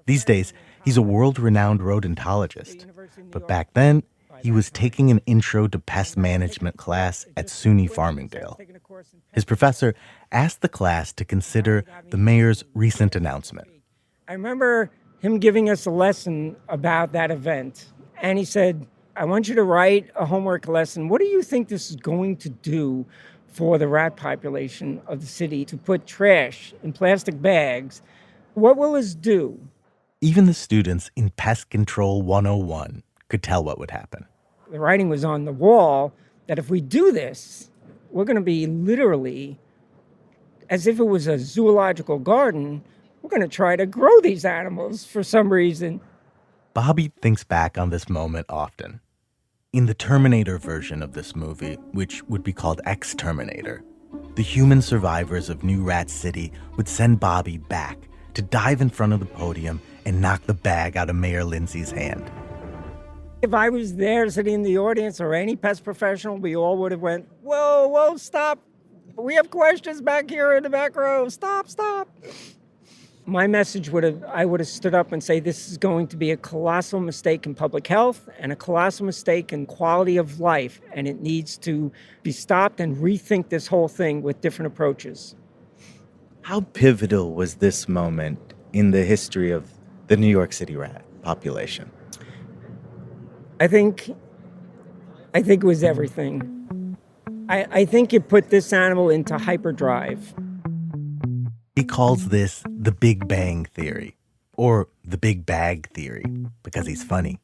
These days, he's a world-renowned rodentologist, but back then, he was taking an intro to pest management class at SUNY Farmingdale. His professor asked the class to consider the mayor's recent announcement. I remember him giving us a lesson about that event, and he said, I want you to write a homework lesson. What do you think this is going to do for the rat population of the city to put trash in plastic bags? What will this do? Even the students in Pest Control 101 could tell what would happen. The writing was on the wall that if we do this, we're going to be literally, as if it was a zoological garden, we're going to try to grow these animals for some reason. Bobby thinks back on this moment often. In the Terminator version of this movie, which would be called Exterminator, the human survivors of New Rat City would send Bobby back to dive in front of the podium and knock the bag out of Mayor Lindsay's hand. If I was there sitting in the audience or any pest professional, we all would have went, whoa, stop. We have questions back here in the back row. Stop. My message I would have stood up and say this is going to be a colossal mistake in public health and a colossal mistake in quality of life, and it needs to be stopped and rethink this whole thing with different approaches. How pivotal was this moment in the history of the New York City rat population? I think it was everything. I think it put this animal into hyperdrive. He calls this the Big Bang Theory, or the Big Bag Theory, because he's funny.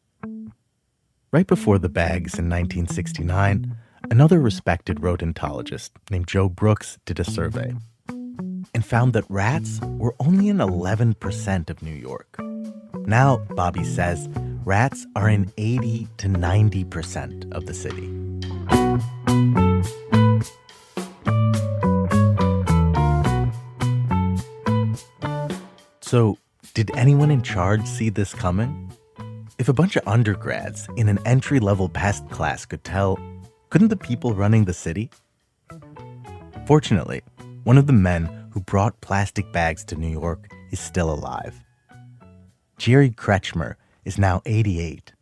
Right before the bags in 1969, another respected rodentologist named Joe Brooks did a survey and found that rats were only in 11% of New York. Now, Bobby says, rats are in 80 to 90% of the city. So, did anyone in charge see this coming? If a bunch of undergrads in an entry-level pest class could tell, couldn't the people running the city? Fortunately, one of the men who brought plastic bags to New York is still alive. Jerry Kretschmer is now 88.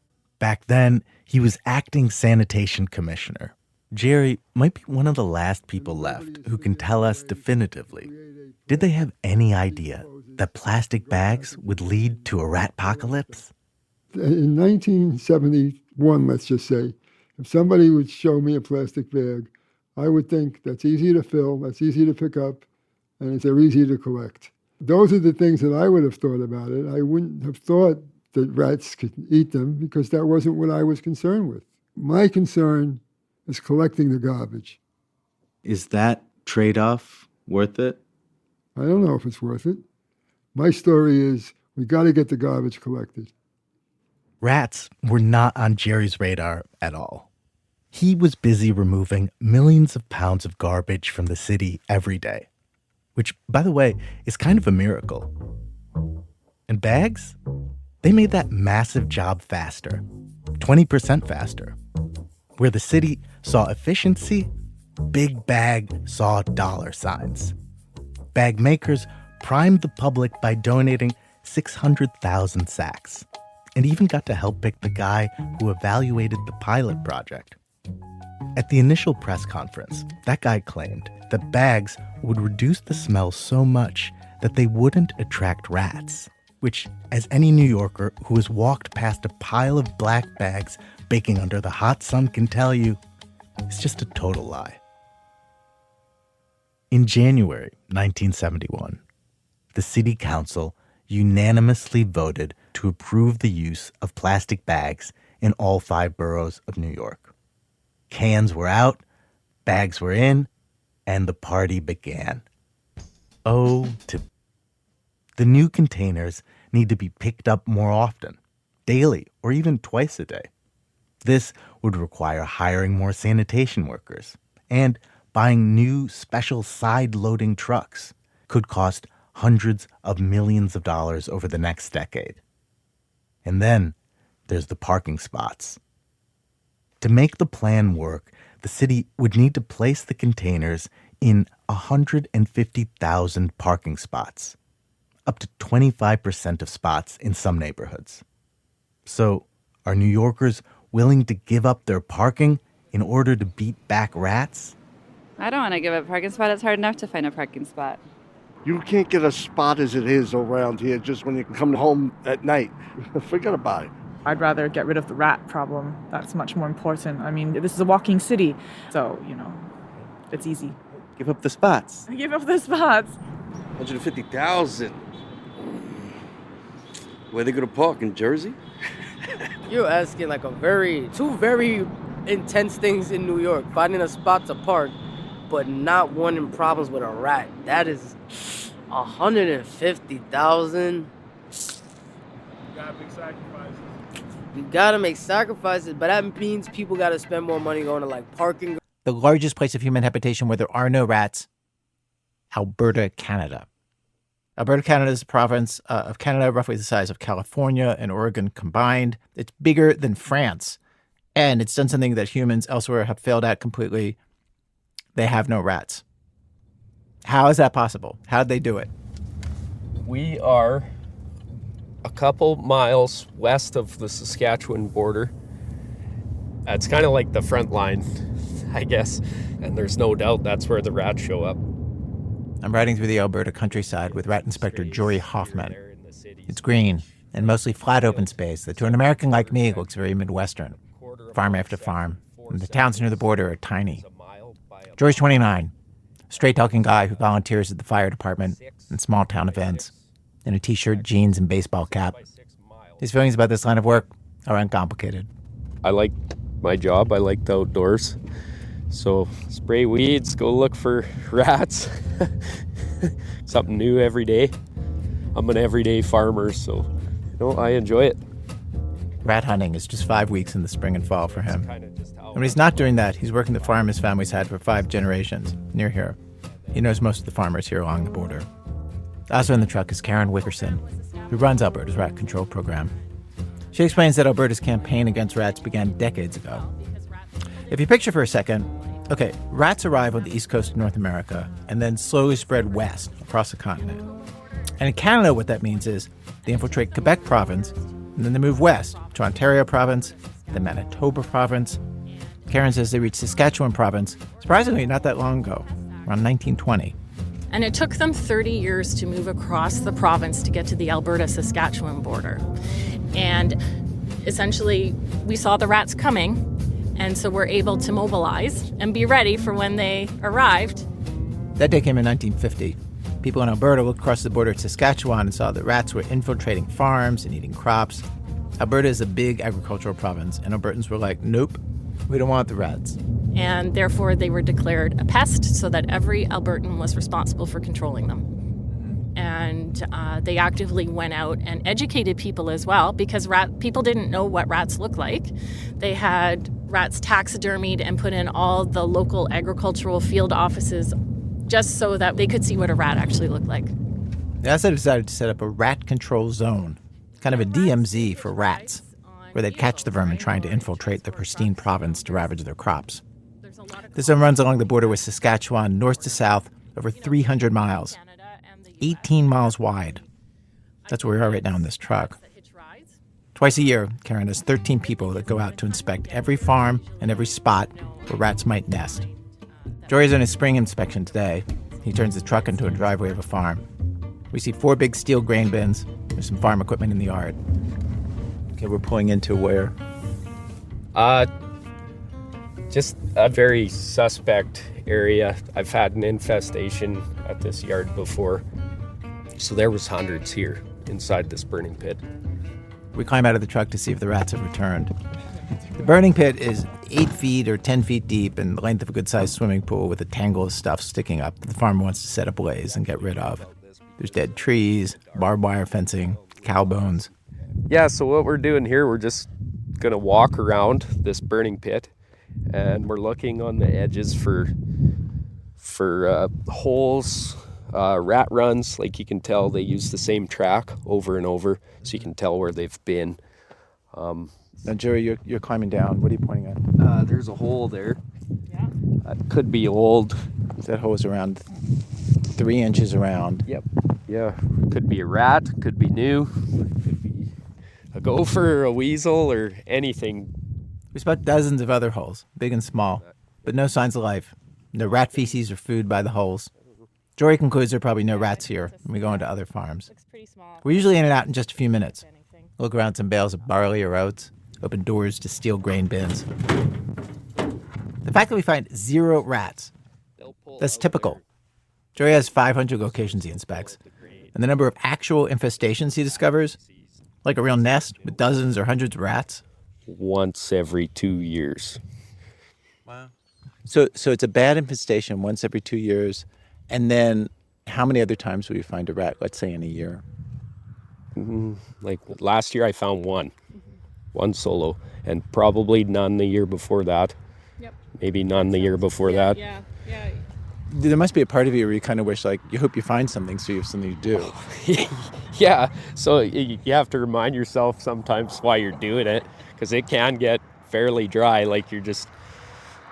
Back then, he was acting sanitation commissioner. Jerry might be one of the last people left who can tell us definitively, did they have any idea that plastic bags would lead to a rat-pocalypse? In 1971, let's just say, if somebody would show me a plastic bag, I would think that's easy to fill, that's easy to pick up, and they're easy to collect. Those are the things that I would have thought about it. I wouldn't have thought that rats could eat them because that wasn't what I was concerned with. My concern is collecting the garbage. Is that trade-off worth it? I don't know if it's worth it. My story is we got to get the garbage collected. Rats were not on Jerry's radar at all. He was busy removing millions of pounds of garbage from the city every day, which, by the way, is kind of a miracle. And bags? They made that massive job faster, 20% faster. Where the city saw efficiency, Big Bag saw dollar signs. Bag makers primed the public by donating 600,000 sacks, and even got to help pick the guy who evaluated the pilot project. At the initial press conference, that guy claimed that bags would reduce the smell so much that they wouldn't attract rats, which, as any New Yorker who has walked past a pile of black bags baking under the hot sun can tell you, is just a total lie. In January 1971, the city council unanimously voted to approve the use of plastic bags in all 5 boroughs of New York. Cans were out, bags were in, and the party began. The new containers need to be picked up more often, daily or even twice a day. This would require hiring more sanitation workers, and buying new special side-loading trucks could cost hundreds of millions of dollars over the next decade. And then there's the parking spots. To make the plan work, the city would need to place the containers in 150,000 parking spots, up to 25% of spots in some neighborhoods. So, are New Yorkers willing to give up their parking in order to beat back rats? I don't want to give up a parking spot. It's hard enough to find a parking spot. You can't get a spot as it is around here just when you come home at night. Forget about it. I'd rather get rid of the rat problem. That's much more important. I mean, this is a walking city, so, it's easy. Give up the spots. Give up the spots. 150,000. Where they going to park, in Jersey? You're asking like two very intense things in New York. Finding a spot to park, but not wanting problems with a rat. That is 150,000. You gotta make sacrifices, but that means people gotta spend more money going to like parking. The largest place of human habitation where there are no rats, Alberta, Canada. Alberta, Canada is a province of Canada roughly the size of California and Oregon combined. It's bigger than France, and it's done something that humans elsewhere have failed at completely. They have no rats. How is that possible? How did they do it? We are a couple miles west of the Saskatchewan border. It's kind of like the front line, I guess, and there's no doubt that's where the rats show up. I'm riding through the Alberta countryside with Rat Inspector Jory Hoffman. It's green and mostly flat open space that to an American like me looks very Midwestern. Farm after farm, and the towns near the border are tiny. Jory's 29, straight-talking guy who volunteers at the fire department and small-town events, in a T-shirt, jeans, and baseball cap. His feelings about this line of work are uncomplicated. I like my job. I like the outdoors. So spray weeds, go look for rats. Something new every day. I'm an everyday farmer, so I enjoy it. Rat hunting is just 5 weeks in the spring and fall for him. And when he's not doing that, he's working the farm his family's had for 5 generations, near here. He knows most of the farmers here along the border. Also in the truck is Karen Wickerson, who runs Alberta's rat control program. She explains that Alberta's campaign against rats began decades ago. If you picture for a second, okay, rats arrive on the east coast of North America and then slowly spread west across the continent. And in Canada, what that means is they infiltrate Quebec province, and then they move west to Ontario province, then Manitoba province. Karen says they reached Saskatchewan province, surprisingly not that long ago, around 1920. And it took them 30 years to move across the province to get to the Alberta-Saskatchewan border. And essentially, we saw the rats coming, and so we're able to mobilize and be ready for when they arrived. That day came in 1950. People in Alberta looked across the border to Saskatchewan and saw that rats were infiltrating farms and eating crops. Alberta is a big agricultural province, and Albertans were like, nope, we don't want the rats. And therefore, they were declared a pest so that every Albertan was responsible for controlling them. And they actively went out and educated people as well, because people didn't know what rats look like. They had rats taxidermied and put in all the local agricultural field offices just so that they could see what a rat actually looked like. They also decided to set up a rat control zone kind of a DMZ for rats, where they'd catch the vermin trying to infiltrate the pristine province to ravage their crops. The zone runs along the border with Saskatchewan, north to south, over 300 miles, 18 miles wide. That's where we are right now in this truck. Twice a year, Karen has 13 people that go out to inspect every farm and every spot where rats might nest. Jory's on his spring inspection today. He turns the truck into a driveway of a farm. We see 4 big steel grain bins. There's some farm equipment in the yard. Okay, we're pulling into where? Just a very suspect area. I've had an infestation at this yard before. So there was hundreds here inside this burning pit. We climb out of the truck to see if the rats have returned. The burning pit is 8 feet or 10 feet deep and the length of a good-sized swimming pool with a tangle of stuff sticking up that the farmer wants to set ablaze and get rid of. There's dead trees, barbed wire fencing, cow bones. Yeah, so what we're doing here, we're just going to walk around this burning pit, and we're looking on the edges for holes, rat runs. Like you can tell they use the same track over and over, so you can tell where they've been. Now, Joey, you're climbing down. What are you pointing at? There's a hole there. Yeah. Could be old. That hole is around 3 inches around. Yep. Yeah. Could be a rat. Could be new. Could be a gopher, a weasel, or anything. We spot dozens of other holes, big and small, but no signs of life. No rat feces or food by the holes. Jory concludes there are probably no rats here, and we go into other farms. We're usually in and out in just a few minutes. Look around some bales of barley or oats, open doors to steel grain bins. The fact that we find 0 rats, that's typical. Jory has 500 locations he inspects, and the number of actual infestations he discovers, like a real nest with dozens or hundreds of rats. Once every 2 years. Wow. So it's a bad infestation once every 2 years, and then how many other times will you find a rat, let's say in a year? Like last year I found one solo, and probably none the year before that. Yep. Maybe none the year before that. Yeah. There must be a part of you where you kind of wish, like, you hope you find something so you have something to do. Yeah, so you have to remind yourself sometimes why you're doing it, because it can get fairly dry. Like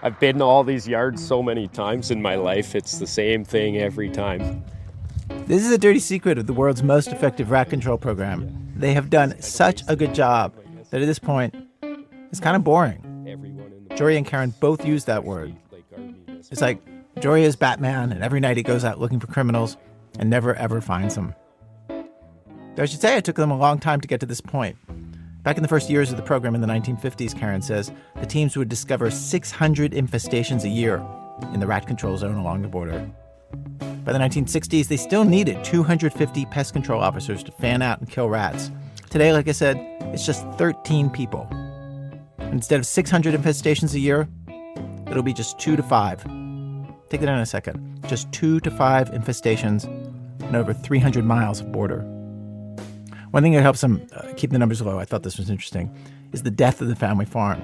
I've been to all these yards so many times in my life, it's the same thing every time. This is a dirty secret of the world's most effective rat control program. They have done such a good job that at this point, it's kind of boring. Jory and Karen both use that word. It's like Jory is Batman, and every night he goes out looking for criminals and never, ever finds them. Though I should say it took them a long time to get to this point. Back in the first years of the program in the 1950s, Karen says, the teams would discover 600 infestations a year in the rat control zone along the border. By the 1960s, they still needed 250 pest control officers to fan out and kill rats. Today, like I said, it's just 13 people. Instead of 600 infestations a year, it'll be just 2 to 5. Take that in a second. Just 2 to 5 infestations and over 300 miles of border. One thing that helps them keep the numbers low, I thought this was interesting, is the death of the family farm.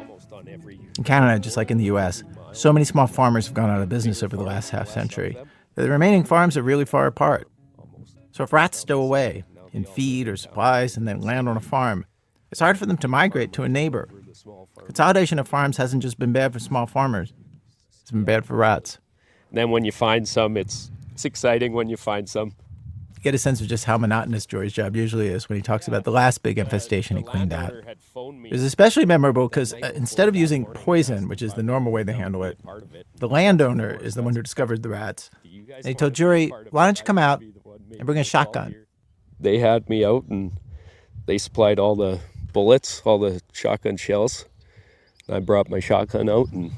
In Canada, just like in the U.S., so many small farmers have gone out of business over the last half-century that the remaining farms are really far apart. So if rats stow away in feed or supplies and then land on a farm, it's hard for them to migrate to a neighbor. Consolidation of farms hasn't just been bad for small farmers. It's been bad for rats. And then when you find some, it's exciting when you find some. You get a sense of just how monotonous Jory's job usually is when he talks about the last big infestation he cleaned out. It was especially memorable because instead of using poison, which is the normal way they handle it, the landowner is the one who discovered the rats. And he told Jory, why don't you come out and bring a shotgun? They had me out and they supplied all the bullets, all the shotgun shells. I brought my shotgun out and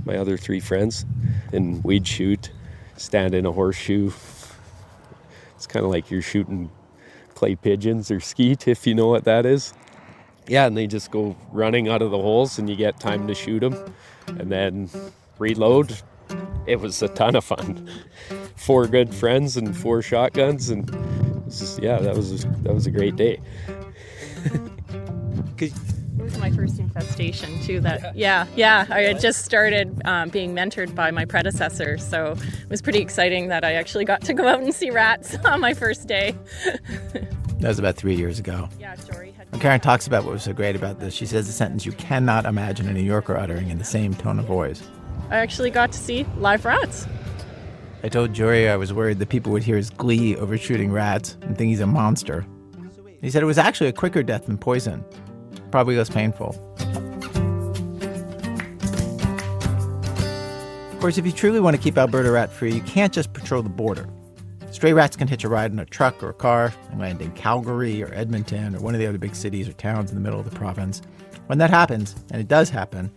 my other 3 friends, and we'd shoot, stand in a horseshoe. It's kind of like you're shooting clay pigeons or skeet, if you know what that is. Yeah, and they just go running out of the holes, and you get time to shoot them, and then reload. It was a ton of fun. 4 good friends and 4 shotguns, and that was a great day. It was my first infestation too. I had just started being mentored by my predecessor, so it was pretty exciting that I actually got to go out and see rats on my first day. That was about 3 years ago. When Karen talks about what was so great about this, she says a sentence you cannot imagine a New Yorker uttering in the same tone of voice. I actually got to see live rats. I told Jory I was worried that people would hear his glee over shooting rats and think he's a monster. He said it was actually a quicker death than poison, probably less painful. Of course, if you truly want to keep Alberta rat-free, you can't just patrol the border. Stray rats can hitch a ride in a truck or a car and land in Calgary or Edmonton or one of the other big cities or towns in the middle of the province. When that happens, and it does happen,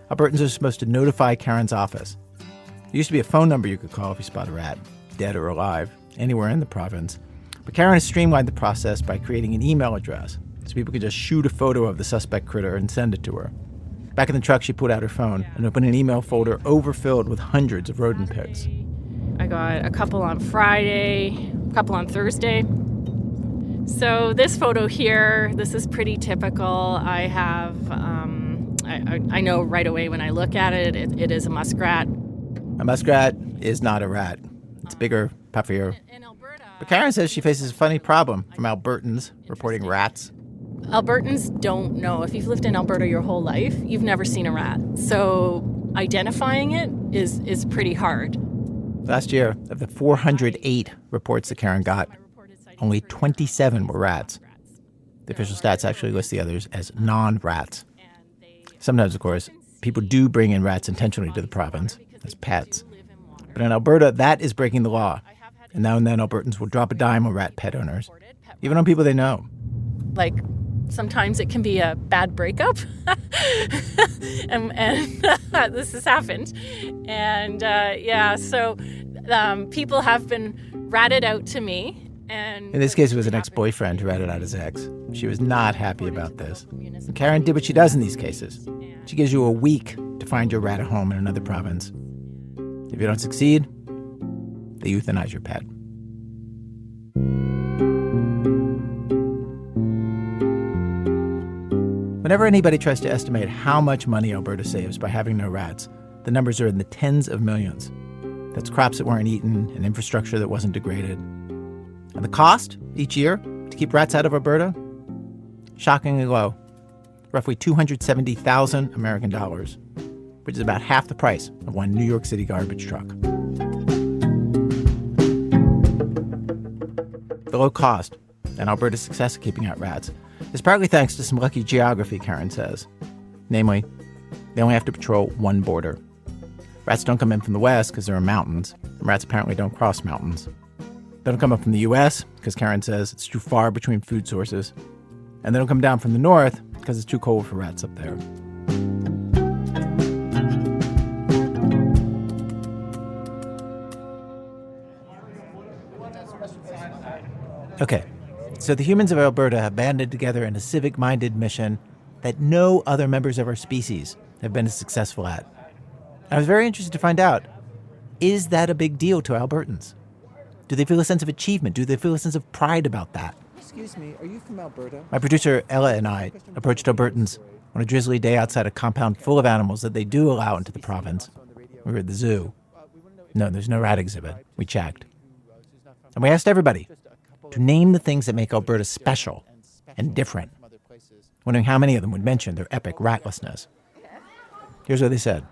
Albertans are supposed to notify Karen's office. There used to be a phone number you could call if you spot a rat, dead or alive, anywhere in the province. But Karen has streamlined the process by creating an email address so people could just shoot a photo of the suspect critter and send it to her. Back in the truck, she pulled out her phone and opened an email folder overfilled with hundreds of rodent pics. I got a couple on Friday, a couple on Thursday. So this photo here, this is pretty typical. I have, I know right away when I look at it, it is a muskrat. A muskrat is not a rat. It's bigger, puffier. But Karen says she faces a funny problem from Albertans reporting rats. Albertans don't know. If you've lived in Alberta your whole life, you've never seen a rat. So identifying it is pretty hard. Last year, of the 408 reports that Karen got, only 27 were rats. The official stats actually list the others as non-rats. Sometimes, of course, people do bring in rats intentionally to the province as pets. But in Alberta, that is breaking the law. And now and then, Albertans will drop a dime on rat pet owners, even on people they know. Like, sometimes it can be a bad breakup. and this has happened. And so people have been ratted out to me. And in this case, it was an ex-boyfriend who ratted out his ex. She was not happy about this. And Karen did what she does in these cases. She gives you a week to find your rat a home in another province. If you don't succeed, they euthanize your pet. Whenever anybody tries to estimate how much money Alberta saves by having no rats, the numbers are in the tens of millions. That's crops that weren't eaten and infrastructure that wasn't degraded. And the cost each year to keep rats out of Alberta? Shockingly low. Roughly $270,000 American dollars, which is about half the price of one New York City garbage truck. The low cost and Alberta's success at keeping out rats is partly thanks to some lucky geography, Karen says. Namely, they only have to patrol one border. Rats don't come in from the west because there are mountains, and rats apparently don't cross mountains. They don't come up from the U.S. because Karen says it's too far between food sources. And they don't come down from the north because it's too cold for rats up there. Okay, so the humans of Alberta have banded together in a civic-minded mission that no other members of our species have been as successful at. I was very interested to find out, is that a big deal to Albertans? Do they feel a sense of achievement? Do they feel a sense of pride about that? Excuse me, are you from Alberta? My producer, Ella, and I approached Albertans on a drizzly day outside a compound full of animals that they do allow into the province. We were at the zoo. No, there's no rat exhibit. We checked. And we asked everybody to name the things that make Alberta special and different, wondering how many of them would mention their epic ratlessness. Here's what they said.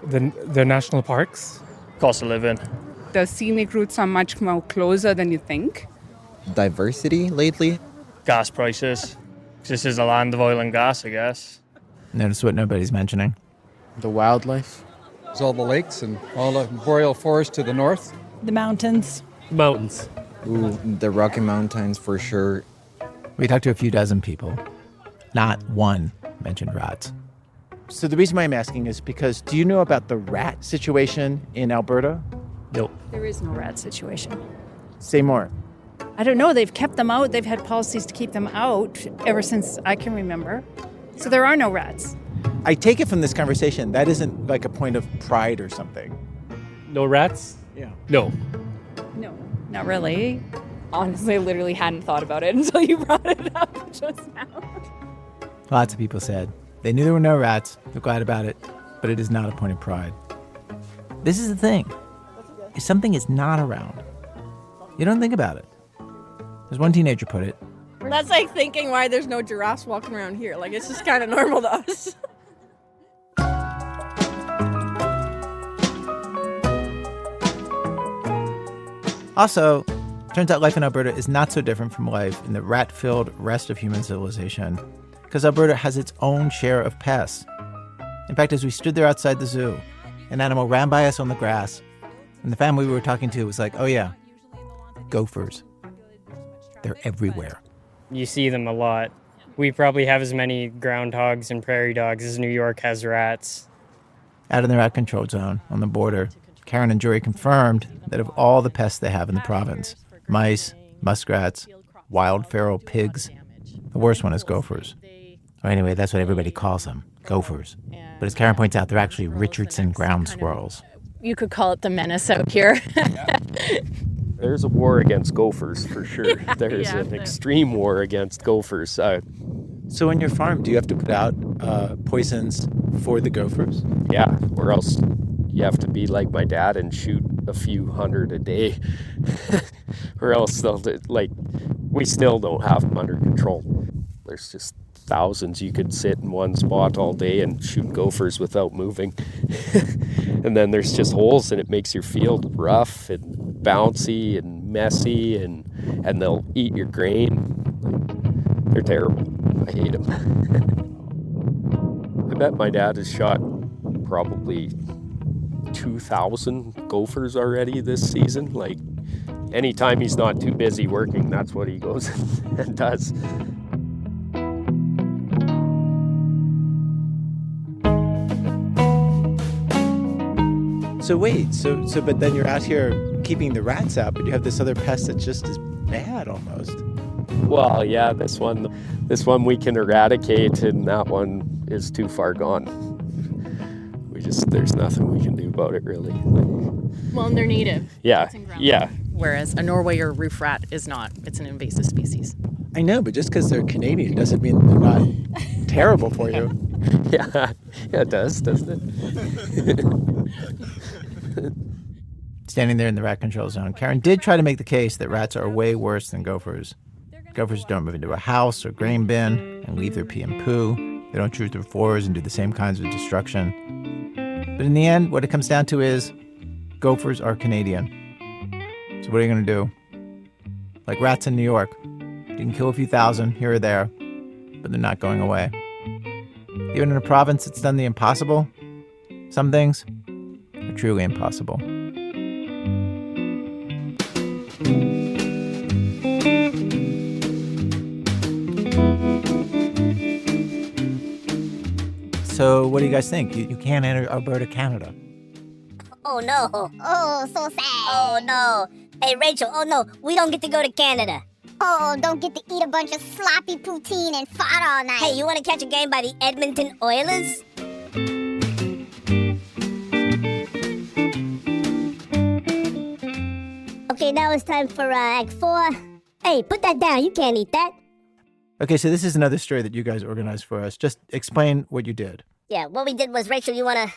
The national parks. Cost of living. The scenic routes are much more closer than you think. Diversity lately. Gas prices. This is a land of oil and gas, I guess. Notice what nobody's mentioning. The wildlife. There's all the lakes and all the boreal forest to the north. The mountains. Mountains. Ooh, the Rocky Mountains for sure. We talked to a few dozen people. Not one mentioned rats. So the reason why I'm asking is because do you know about the rat situation in Alberta? Nope. There is no rat situation. Say more. I don't know. They've kept them out. They've had policies to keep them out ever since I can remember. So there are no rats. I take it from this conversation that isn't like a point of pride or something. No rats? Yeah. No. No, not really. Honestly, I literally hadn't thought about it until you brought it up just now. Lots of people said they knew there were no rats. They're glad about it, but it is not a point of pride. This is the thing. If something is not around, you don't think about it. As one teenager put it, That's like thinking why there's no giraffes walking around here. Like, it's just kind of normal to us. Also, turns out life in Alberta is not so different from life in the rat-filled rest of human civilization, because Alberta has its own share of pests. In fact, as we stood there outside the zoo, an animal ran by us on the grass, and the family we were talking to was like, oh yeah, gophers. They're everywhere. You see them a lot. We probably have as many groundhogs and prairie dogs as New York has rats. Out in the rat control zone on the border, Karen and Jory confirmed that of all the pests they have in the province, mice, muskrats, wild feral pigs, the worst one is gophers. Or anyway, that's what everybody calls them, gophers. But as Karen points out, they're actually Richardson ground squirrels. You could call it the menace out here. There's a war against gophers, for sure. There's an extreme war against gophers. So on your farm, do you have to put out poisons for the gophers? Yeah, or else you have to be like my dad and shoot a few hundred a day. Or else we still don't have them under control. There's just thousands. You could sit in one spot all day and shoot gophers without moving. And then there's just holes, and it makes your field rough and bouncy and messy, and they'll eat your grain. They're terrible. I hate them. I bet my dad has shot probably 2,000 gophers already this season. Like, anytime he's not too busy working, that's what he goes and does. So wait, but then you're out here keeping the rats out, but you have this other pest that's just as bad almost. Well, yeah, this one we can eradicate, and that one is too far gone. There's nothing we can do about it, really. Well, and they're native. Yeah, yeah. Whereas a Norway or roof rat is not. It's an invasive species. I know, but just because they're Canadian doesn't mean they're not terrible for you. Yeah, it does, doesn't it? Standing there in the rat control zone, Karen did try to make the case that rats are way worse than gophers. Gophers don't move into a house or grain bin and leave their pee and poo. They don't choose their floors and do the same kinds of destruction. But in the end, what it comes down to is gophers are Canadian. So what are you going to do? Like rats in New York. You can kill a few thousand here or there, but they're not going away. Even in a province that's done the impossible, some things are truly impossible. So what do you guys think? You can't enter Alberta, Canada. Oh, no. Oh, so sad. Oh, no. Hey, Rachel, oh, no. We don't get to go to Canada. Oh, don't get to eat a bunch of sloppy poutine and fart all night. Hey, you want to catch a game by the Edmonton Oilers? Okay, now it's time for Act 4. Hey, put that down. You can't eat that. Okay, so this is another story that you guys organized for us. Just explain what you did. Yeah, what we did was, Rachel, you want to...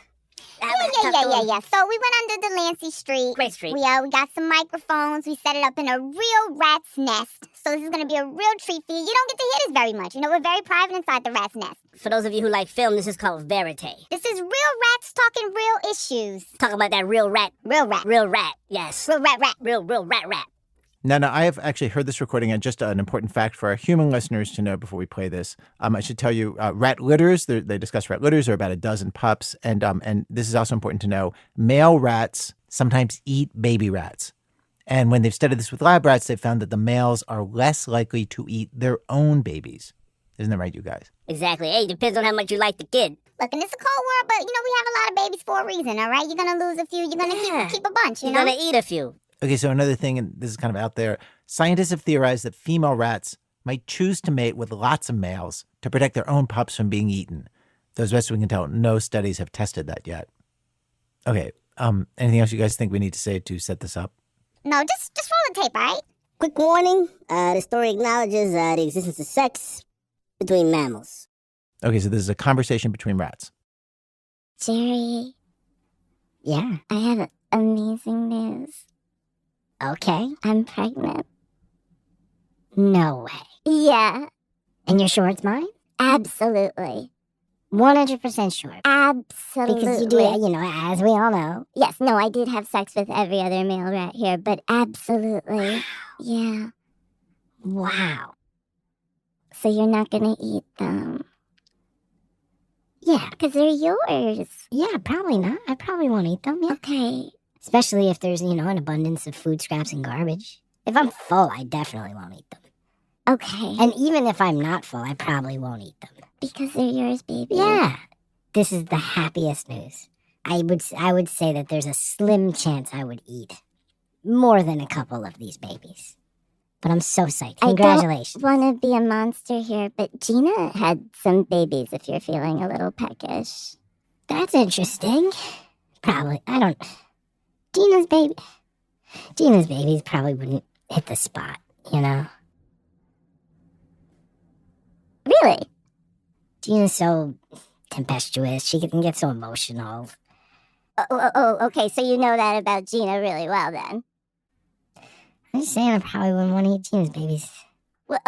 Yeah. So we went under Delancey Street. Great street. We got some microphones. We set it up in a real rat's nest. So this is going to be a real treat for you. You don't get to hear this very much. We're very private inside the rat's nest. For those of you who like film, this is called Verite. This is real rats talking real issues. Talking about that real rat. Real rat. Real rat, yes. Real rat. Real rat. No, I have actually heard this recording, and just an important fact for our human listeners to know before we play this. I should tell you, rat litters, they discuss rat litters, are about a dozen pups, and this is also important to know, male rats sometimes eat baby rats. And when they've studied this with lab rats, they've found that the males are less likely to eat their own babies. Isn't that right, you guys? Exactly. Hey, depends on how much you like the kid. Look, and it's a cold world, but, we have a lot of babies for a reason, all right? You're going to lose a few. You're going to keep a bunch, You're going to eat a few. Okay, so another thing, and this is kind of out there, scientists have theorized that female rats might choose to mate with lots of males to protect their own pups from being eaten. Though as best we can tell, no studies have tested that yet. Okay, anything else you guys think we need to say to set this up? No, just roll the tape, all right? Quick warning, the story acknowledges the existence of sex between mammals. Okay, so this is a conversation between rats. Jerry. Yeah? I have amazing news. Okay. I'm pregnant. No way. Yeah, And you're sure it's mine? absolutely. 100% sure. Absolutely. Because you do, as we all know. Yes, no, I did have sex with every other male rat here, but absolutely. Yeah. Wow. So you're not going to eat them? Yeah. Because they're yours. Yeah, probably not. I probably won't eat them. Yeah. Okay. Especially if there's, an abundance of food scraps and garbage. If I'm full, I definitely won't eat them. Okay. And even if I'm not full, I probably won't eat them. Because they're yours, baby. Yeah. This is the happiest news. I would say that there's a slim chance I would eat more than a couple of these babies. But I'm so psyched. Congratulations. I don't want to be a monster here, but Gina had some babies if you're feeling a little peckish. That's interesting. Probably. I don't... Gina's babies probably wouldn't hit the spot, Really? Gina's so tempestuous. She can get so emotional. Oh, okay, so you know that about Gina really well, then. I'm just saying I probably wouldn't want to eat Gina's babies. Well,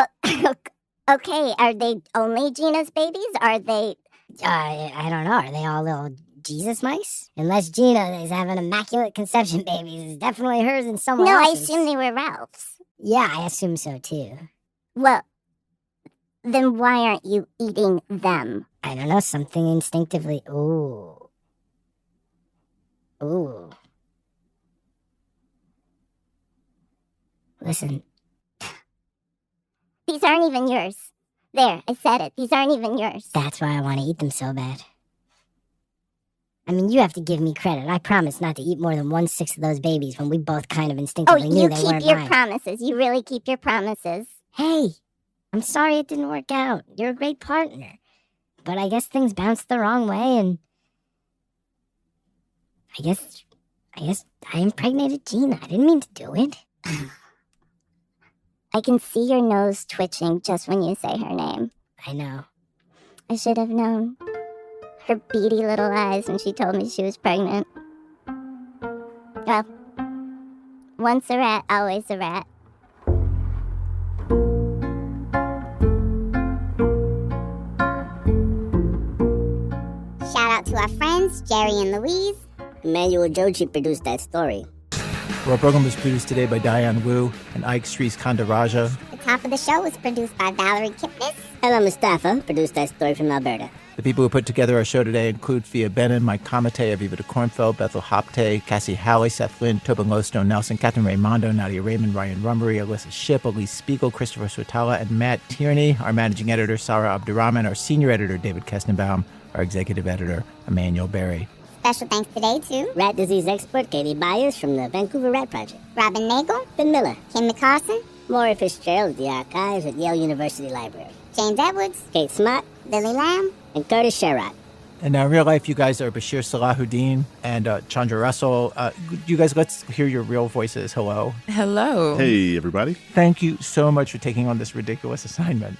okay, are they only Gina's babies? Are they... I don't know. Are they all little Jesus mice? Unless Gina is having immaculate conception babies. It's definitely hers and someone else's. I assume they were Ralph's. Yeah, I assume so, too. Well, then why aren't you eating them? I don't know, something instinctively... Ooh. Listen. These aren't even yours. There, I said it. These aren't even yours. That's why I want to eat them so bad. I mean, you have to give me credit. I promise not to eat more than 1/6 of those babies when we both kind of instinctively knew they weren't mine. You keep your promises. You really keep your promises. Hey, I'm sorry it didn't work out. You're a great partner. But I guess things bounced the wrong way, and I guess I impregnated Gina. I didn't mean to do it. I can see your nose twitching just when you say her name. I know. I should have known. Her beady little eyes when she told me she was pregnant. Well, once a rat, always a rat. Shout out to our friends, Jerry and Louise. Emmanuel Jochi produced that story. Our program was produced today by Diane Wu and Ike Sriskandarajah. The top of the show was produced by Valerie Kipnis. Ella Mustafa produced that story from Alberta. The people who put together our show today include Fia Benin, Mike Kamate, Aviva de Kornfeld, Bethel Hopte, Cassie Halley, Seth Lynn, Tobin Lowstone Nelson, Catherine Raimondo, Nadia Raymond, Ryan Rummery, Alyssa Shipp, Elise Spiegel, Christopher Swatala, and Matt Tierney. Our managing editor, Sarah Abdurrahman. Our senior editor, David Kestenbaum. Our executive editor, Emmanuel Berry. Special thanks today to rat disease expert Katie Byers from the Vancouver Rat Project, Robin Nagel, Ben Miller, Kim McCarson, Maury Fitzgerald at the archives at Yale University Library, James Edwards, Kate Smott, Lily Lamb, and Curtis Sherrod. And now in real life, you guys are Bashir Salahuddin and Chandra Russell. You guys, let's hear your real voices. Hello. Hello. Hey, everybody. Thank you so much for taking on this ridiculous assignment.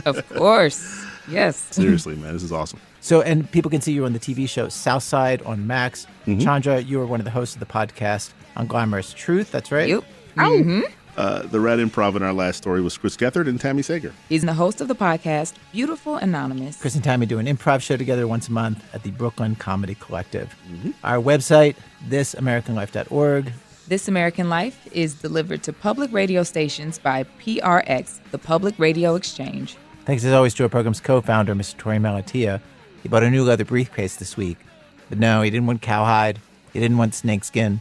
Of course. Yes. Seriously, man, this is awesome. So, and people can see you on the TV show Southside on Max. Mm-hmm. Chandra, you were one of the hosts of the podcast Unglamorous Truth. That's right? Yep. Mm-hmm. The Rat Improv in our last story was Chris Gethard and Tammy Sager. He's the host of the podcast Beautiful Anonymous. Chris and Tammy do an improv show together once a month at the Brooklyn Comedy Collective. Mm-hmm. Our website, thisamericanlife.org. This American Life is delivered to public radio stations by PRX, the Public Radio Exchange. Thanks as always to our program's co-founder, Mr. Tori Malatia. He bought a new leather briefcase this week. But no, he didn't want cowhide. He didn't want snakeskin.